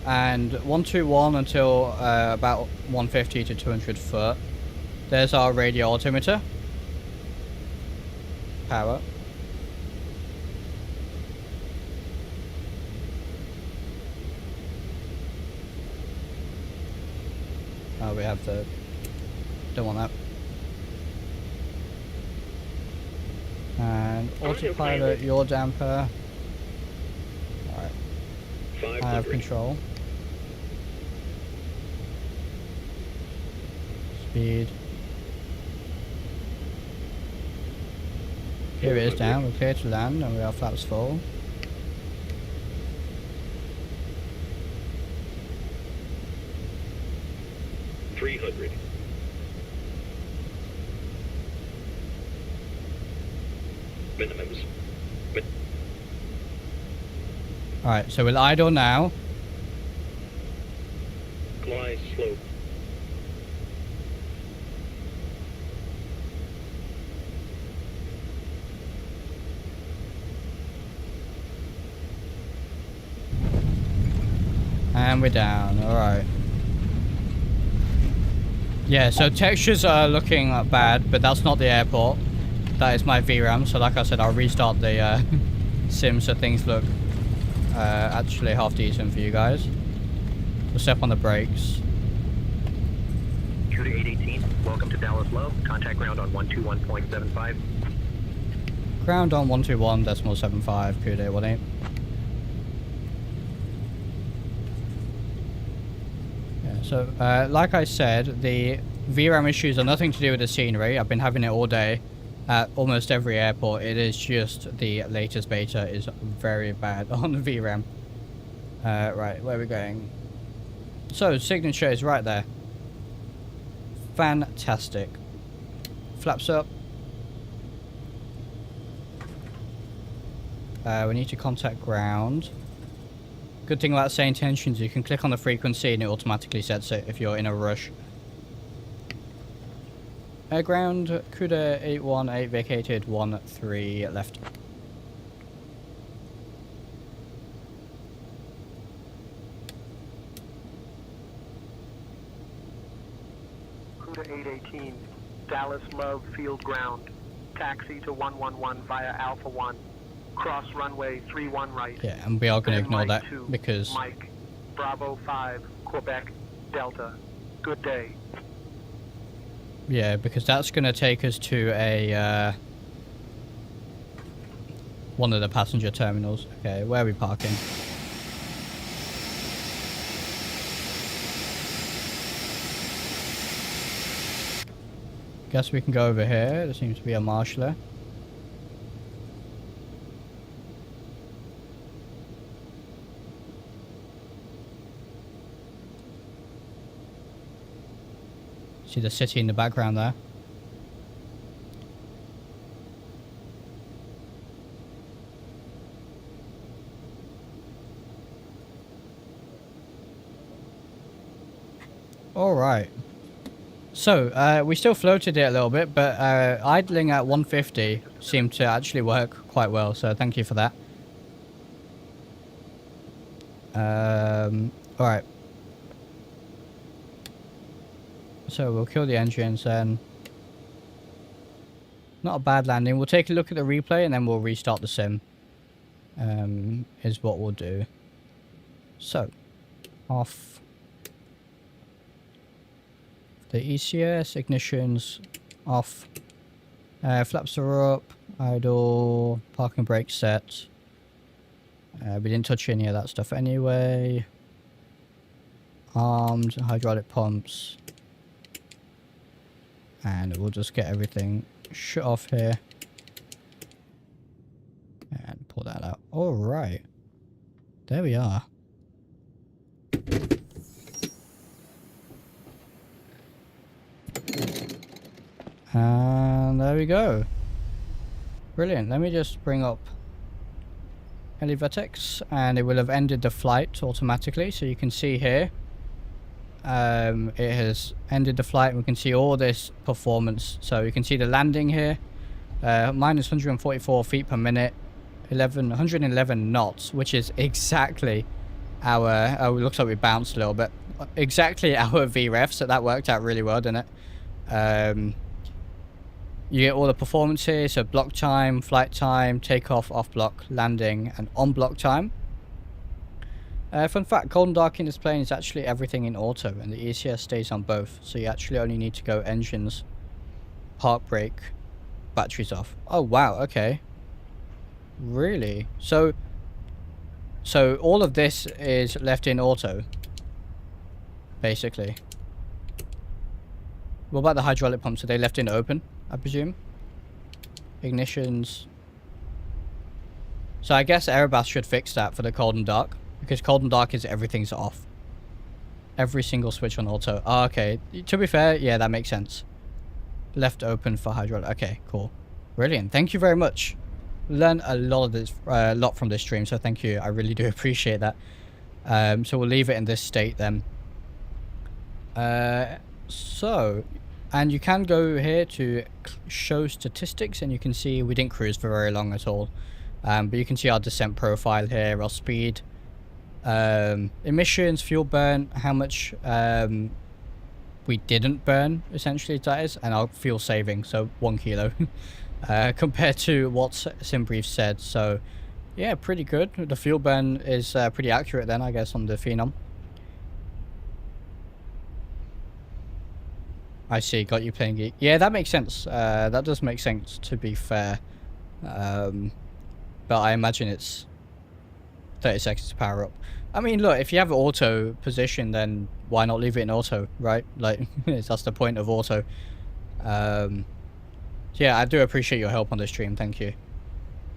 And 121 until about 150 to 200 foot. There's our radio altimeter. Power. Oh, we have the... Don't want that. And autopilot, your damper. Alright. I have control. Speed. Here it is down, we're clear to land and we are flaps full. 300. Minimums. Alright, so we'll idle now. Glide slope. And we're down. Alright. Yeah, so textures are looking bad, but that's not the airport. That is my VRAM. So like I said, I'll restart the sim so things look actually half decent for you guys. We'll step on the brakes. CUDA 818, welcome to Dallas Low. Contact ground on 121.75. Ground on 121.75, CUDA 818. Yeah, so like I said, the VRAM issues are nothing to do with the scenery. I've been having it all day at almost every airport. It is just the latest beta is very bad on the VRAM. Right, where are we going? So, signature is right there. Fantastic. Flaps up. We need to contact ground. Good thing about setting tensions, you can click on the frequency and it automatically sets it if you're in a rush. Air ground, CUDA 818 vacated 13 left. CUDA 818, Dallas Love Field Ground. Taxi to 111 via Alpha 1. Cross runway 31 right. Yeah, and we are going to ignore Mike that 2, because... Mike, Bravo 5, Quebec, Delta. Good day. Yeah, because that's going to take us to a... one of the passenger terminals. Okay, where are we parking? Guess we can go over here. There seems to be a marshaller. See the city in the background there. Alright. So, we still floated it a little bit, but idling at 150 seemed to actually work quite well, so thank you for that. Alright. So we'll kill the engines then. Not a bad landing. We'll take a look at the replay and then we'll restart the sim. Is what we'll do. So, off. The ECS, ignitions off. Flaps are up. Idle. Parking brake set. We didn't touch any of that stuff anyway. Armed. Hydraulic pumps. And we'll just get everything shut off here. And pull that out. Alright. There we are. And there we go. Brilliant. Let me just bring up Vertex and it will have ended the flight automatically. So you can see here. It has ended the flight and we can see all this performance. So you can see the landing here. Minus 144 feet per minute. 111 knots, which is exactly our... Oh, it looks like we bounced a little bit. Exactly our VREF, so that worked out really well, didn't it? You get all the performance here, so block time, flight time, takeoff, off block, landing, and on block time. Fun fact, cold and dark in this plane is actually everything in auto, and the ECS stays on both, so you actually only need to go engines, park brake, batteries off. Oh wow, okay. Really? So all of this is left in auto, basically. What about the hydraulic pumps? Are they left in open, I presume? Ignitions. So I guess Airbus should fix that for the cold and dark. Because cold and dark is everything's off. Every single switch on auto. Oh, okay. To be fair, yeah, that makes sense. Left open for hydraulic. Okay, cool. Brilliant. Thank you very much. Learned a lot of this, lot from this stream, so thank you. I really do appreciate that. So we'll leave it in this state then. And you can go here to show statistics, and you can see we didn't cruise for very long at all. But you can see our descent profile here, our speed, emissions, fuel burn, how much we didn't burn, essentially, that is, and our fuel saving, so 1 kilo, compared to what SimBrief said. So yeah, pretty good. The fuel burn is pretty accurate then, I guess, on the Phenom. I see, got you playing geek. Yeah, that makes sense. That does make sense, to be fair. But I imagine it's 30 seconds to power up. I mean, look, if you have auto position, then why not leave it in auto, right? Like, that's the point of auto. So yeah, I do appreciate your help on the stream. Thank you.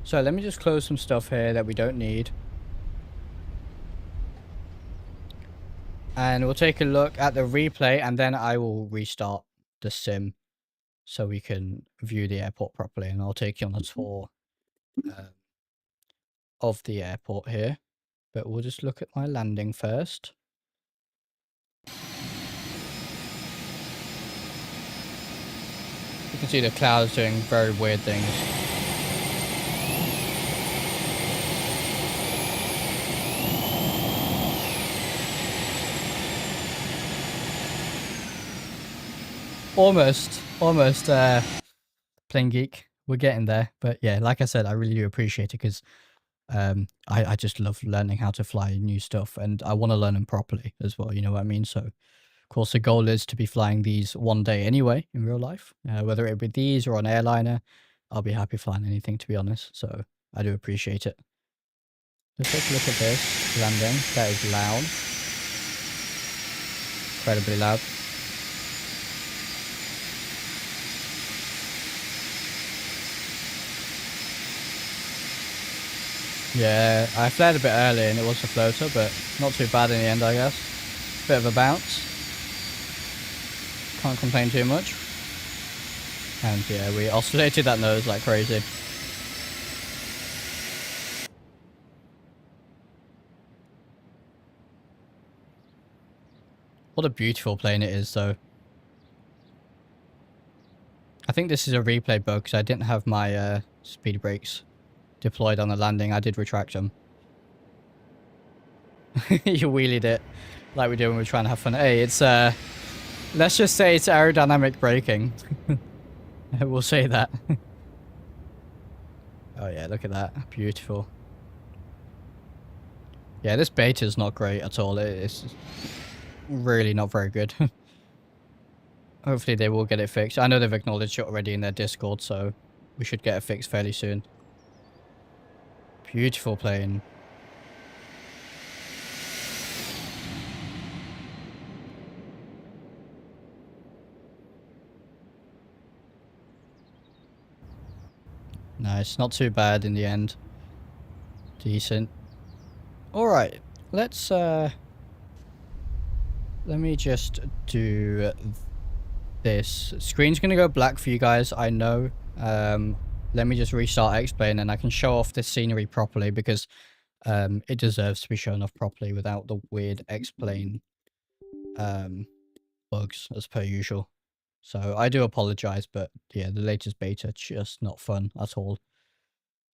So let me just close some stuff here that we don't need. And we'll take a look at the replay, and then I will restart the sim so we can view the airport properly, and I'll take you on a tour of the airport here. But we'll just look at my landing first. You can see the clouds doing very weird things. Almost playing geek. We're getting there. But yeah, like I said, I really do appreciate it, because I just love learning how to fly new stuff, and I want to learn them properly as well, you know what I mean? So of course the goal is to be flying these one day anyway in real life, whether it be these or an airliner. I'll be happy flying anything, to be honest, so I do appreciate it. Let's take a look at this landing. That is loud, incredibly loud. Yeah, I flared a bit early and it was a floater, but not too bad in the end, I guess. Bit of a bounce. Can't complain too much. And yeah, we oscillated that nose like crazy. What a beautiful plane it is, though. I think this is a replay bug, because I didn't have my speed brakes deployed on the landing. I did retract them. You wheelied it like we do when we're trying to have fun. Hey, it's let's just say it's aerodynamic braking. We'll say that. Oh yeah, look at that. Beautiful. Yeah, this beta is not great at all. It's really not very good. Hopefully they will get it fixed. I know they've acknowledged it already in their Discord, so we should get it fixed fairly soon. Beautiful plane. Nice, not too bad in the end. Decent. Alright, let's let me just do this. Screen's gonna go black for you guys, I know. Let me just restart X-Plane and I can show off this scenery properly, because it deserves to be shown off properly without the weird X-Plane bugs as per usual. So I do apologize, but yeah, the latest beta just not fun at all.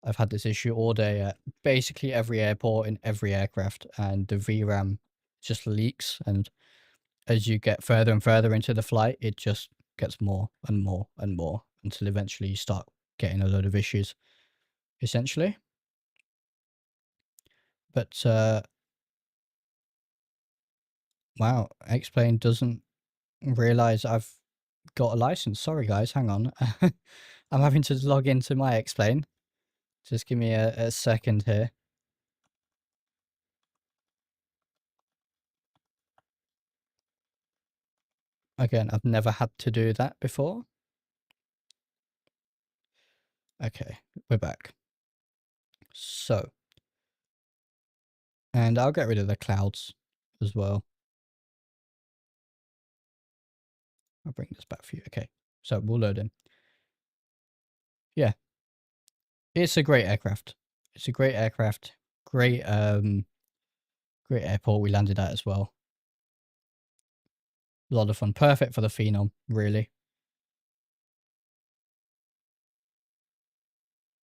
I've had this issue all day at basically every airport in every aircraft, and the VRAM just leaks, and as you get further and further into the flight, it just gets more and more and more until eventually you start getting a load of issues, essentially. But wow, X-Plane doesn't realize I've got a license. Sorry guys, hang on. I'm having to log into my X-Plane. Just give me a second here. Again, I've never had to do that before. Okay, we're back. So, and I'll get rid of the clouds as well. I'll bring this back for you. Okay, so we'll load in. Yeah, it's a great aircraft. It's a great aircraft. Great, great airport we landed at as well. A lot of fun. Perfect for the Phenom, really.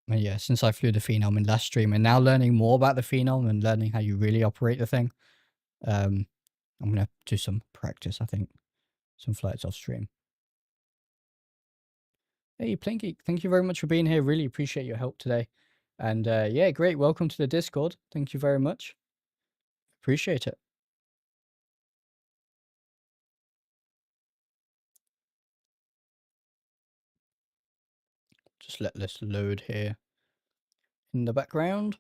And yeah, since I flew the Phenom in last stream and now learning more about the Phenom and learning how you really operate the thing, I'm going to do some practice, I think. Some flights off stream. Hey, Plinky, thank you very much for being here. Really appreciate your help today. And yeah, great. Welcome to the Discord. Thank you very much. Appreciate it. Just let this load here in the background.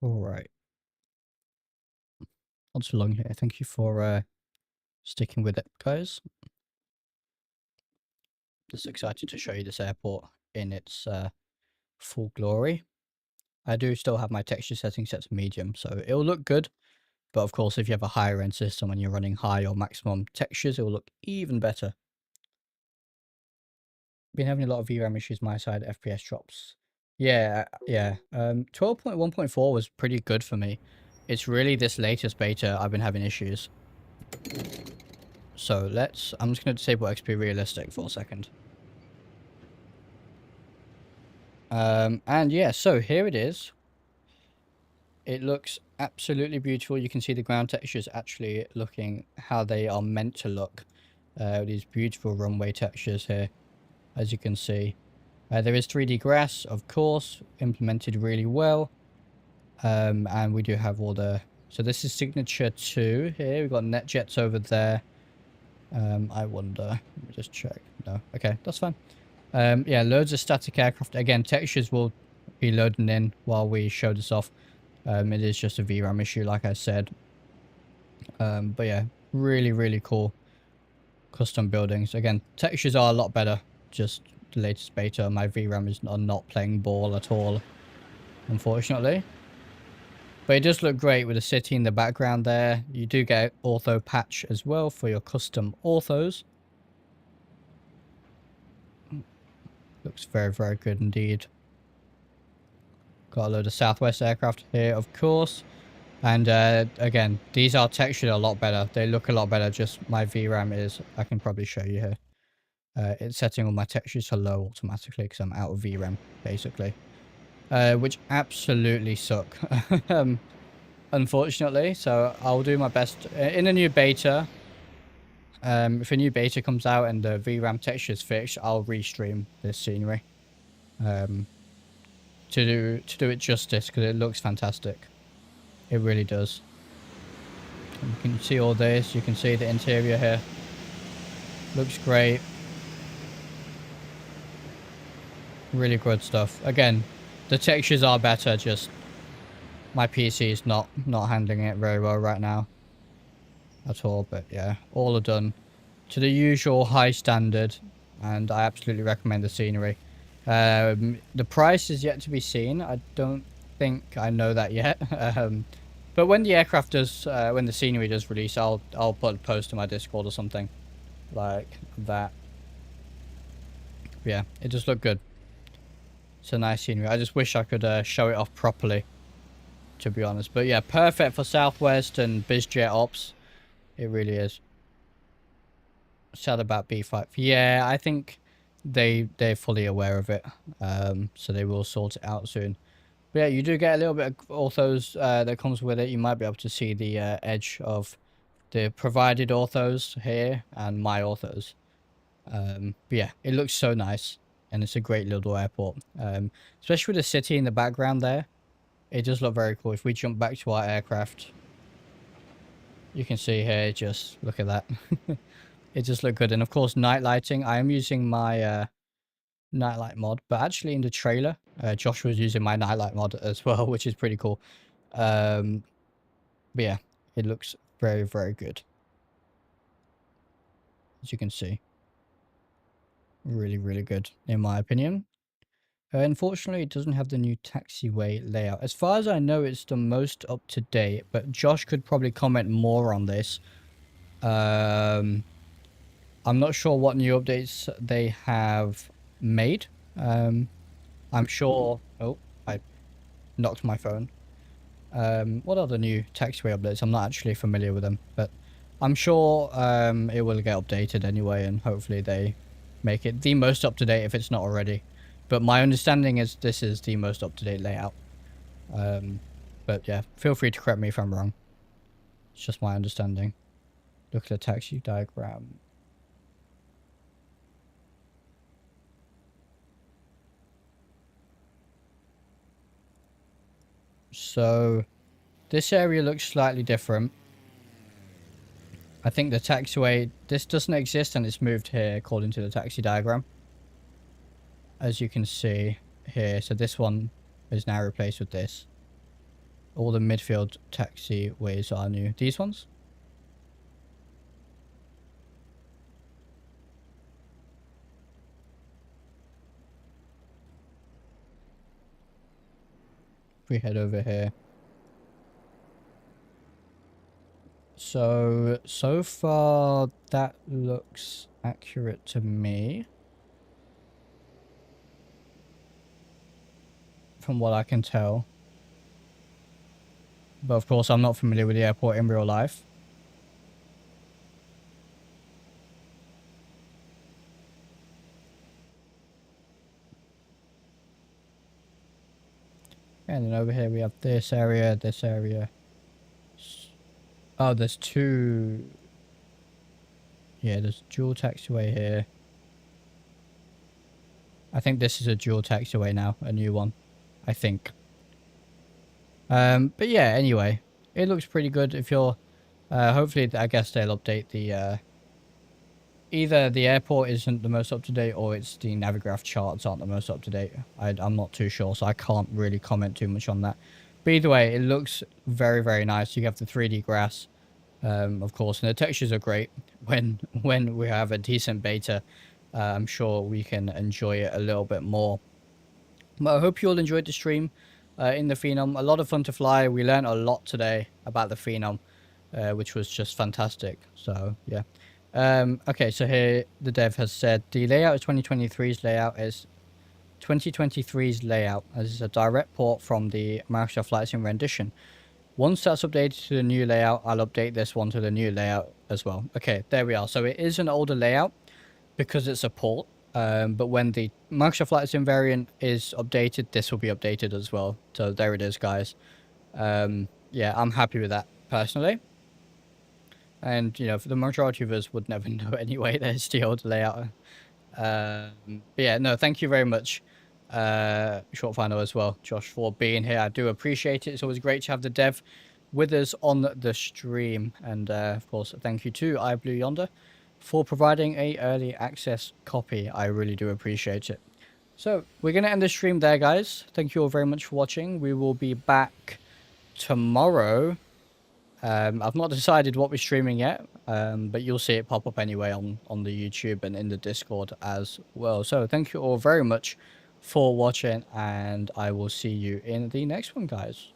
All right. Not too long here. Thank you for sticking with it, guys. Just excited to show you this airport in its full glory. I do still have my texture setting set to medium, so it'll look good. But of course, if you have a higher end system and you're running high or maximum textures, it will look even better. Been having a lot of VRAM issues my side, FPS drops. Yeah, yeah. 12.1.4 was pretty good for me. It's really this latest beta I've been having issues. So I'm just going to disable XP Realistic for a second. And yeah, so here it is. It looks absolutely beautiful. You can see the ground textures actually looking how they are meant to look. These beautiful runway textures here, as you can see. There is 3D grass, of course, implemented really well. And we do have all the... So this is Signature 2 here. We've got NetJets over there. I wonder... Let me just check. No. Okay, that's fine. Yeah, loads of static aircraft. Again, textures will be loading in while we show this off. It is just a VRAM issue, like I said. But yeah, really, really cool custom buildings. Again, textures are a lot better. Just the latest beta. My VRAM is not playing ball at all, unfortunately. But it does look great with the city in the background there. You do get ortho patch as well for your custom orthos. Looks very, very good indeed. Got a load of Southwest aircraft here, of course. And again, these are textured a lot better. They look a lot better. Just my VRAM is, I can probably show you here. It's setting all my textures to low automatically because I'm out of VRAM, basically. Which absolutely suck, unfortunately. So I'll do my best. In a new beta, if a new beta comes out and the VRAM texture is fixed, I'll restream this scenery. To do it justice, because it looks fantastic. It really does. And you can see all this. You can see the interior here. Looks great. Really good stuff. Again, the textures are better. Just my PC is not handling it very well right now at all. But yeah, all are done to the usual high standard, and I absolutely recommend the scenery. The price is yet to be seen. I don't think I know that yet. But when the aircraft does, when the scenery does release, I'll put a post to my Discord or something like that. Yeah, it does look good. It's a nice scenery. I just wish I could show it off properly, to be honest. But yeah, perfect for Southwest and BizJet ops. It really is. Sad about B5. Yeah, I think they're fully aware of it. So they will sort it out soon. But yeah, you do get a little bit of orthos that comes with it. You might be able to see the edge of the provided orthos here and my orthos. But yeah, it looks so nice. and it's a great little airport. Especially with the city in the background there. It does look very cool. If we jump back to our aircraft, you can see here, just look at that. It just looked good. And of course, night lighting. I am using my nightlight mod, but actually in the trailer, Josh was using my nightlight mod as well, which is pretty cool. But yeah, it looks very, very good. As you can see. Really, really good, in my opinion. Unfortunately, it doesn't have the new taxiway layout. As far as I know, it's the most up-to-date, but Josh could probably comment more on this. I'm not sure what new updates they have made. I'm sure... Oh, I knocked my phone. What are the new taxiway updates? I'm not actually familiar with them, but I'm sure it will get updated anyway, and hopefully they make it the most up-to-date if it's not already. But my understanding is this is the most up-to-date layout. But yeah, feel free to correct me if I'm wrong. It's just my understanding. Look at the taxi diagram. So this area looks slightly different. I think the taxiway, this doesn't exist and it's moved here according to the taxi diagram. As you can see here, so this one is now replaced with this. All the midfield taxiways are new. These ones? If we head over here. So far that looks accurate to me. From what I can tell. But of course, I'm not familiar with the airport in real life. And then over here we have this area, this area. Oh, there's two... Yeah, there's dual taxiway here. I think this is a dual taxiway now, a new one. I think. But yeah, anyway, it looks pretty good. If you're, hopefully, I guess they'll update the, either the airport isn't the most up-to-date or it's the Navigraph charts aren't the most up-to-date. I'm not too sure, so I can't really comment too much on that. But either way, it looks very, very nice. You have the 3D grass, of course, and the textures are great. When we have a decent beta, I'm sure we can enjoy it a little bit more. But I hope you all enjoyed the stream in the Phenom. A lot of fun to fly. We learned a lot today about the Phenom, which was just fantastic. So, yeah. Okay, so here the dev has said the layout is 2023's layout is 2023's layout as a direct port from the Microsoft Flight Sim rendition. Once that's updated to the new layout, I'll update this one to the new layout as well. Okay, there we are. So it is an older layout because it's a port. But when the Microsoft Flight Sim variant is updated, this will be updated as well. So there it is, guys. Yeah, I'm happy with that personally. And, you know, for the majority of us would never know anyway. There's the old layout. But yeah, no, thank you very much, Short Final as well, Josh, for being here. I do appreciate it. It's always great to have the dev with us on the stream. And, of course, thank you to iBlueYonder for providing a early access copy. I really do appreciate it. So we're going to end the stream there, guys. Thank you all very much for watching. We will be back tomorrow. I've not decided what we're streaming yet, but you'll see it pop up anyway on the YouTube and in the Discord as well. So thank you all very much for watching, and I will see you in the next one, guys.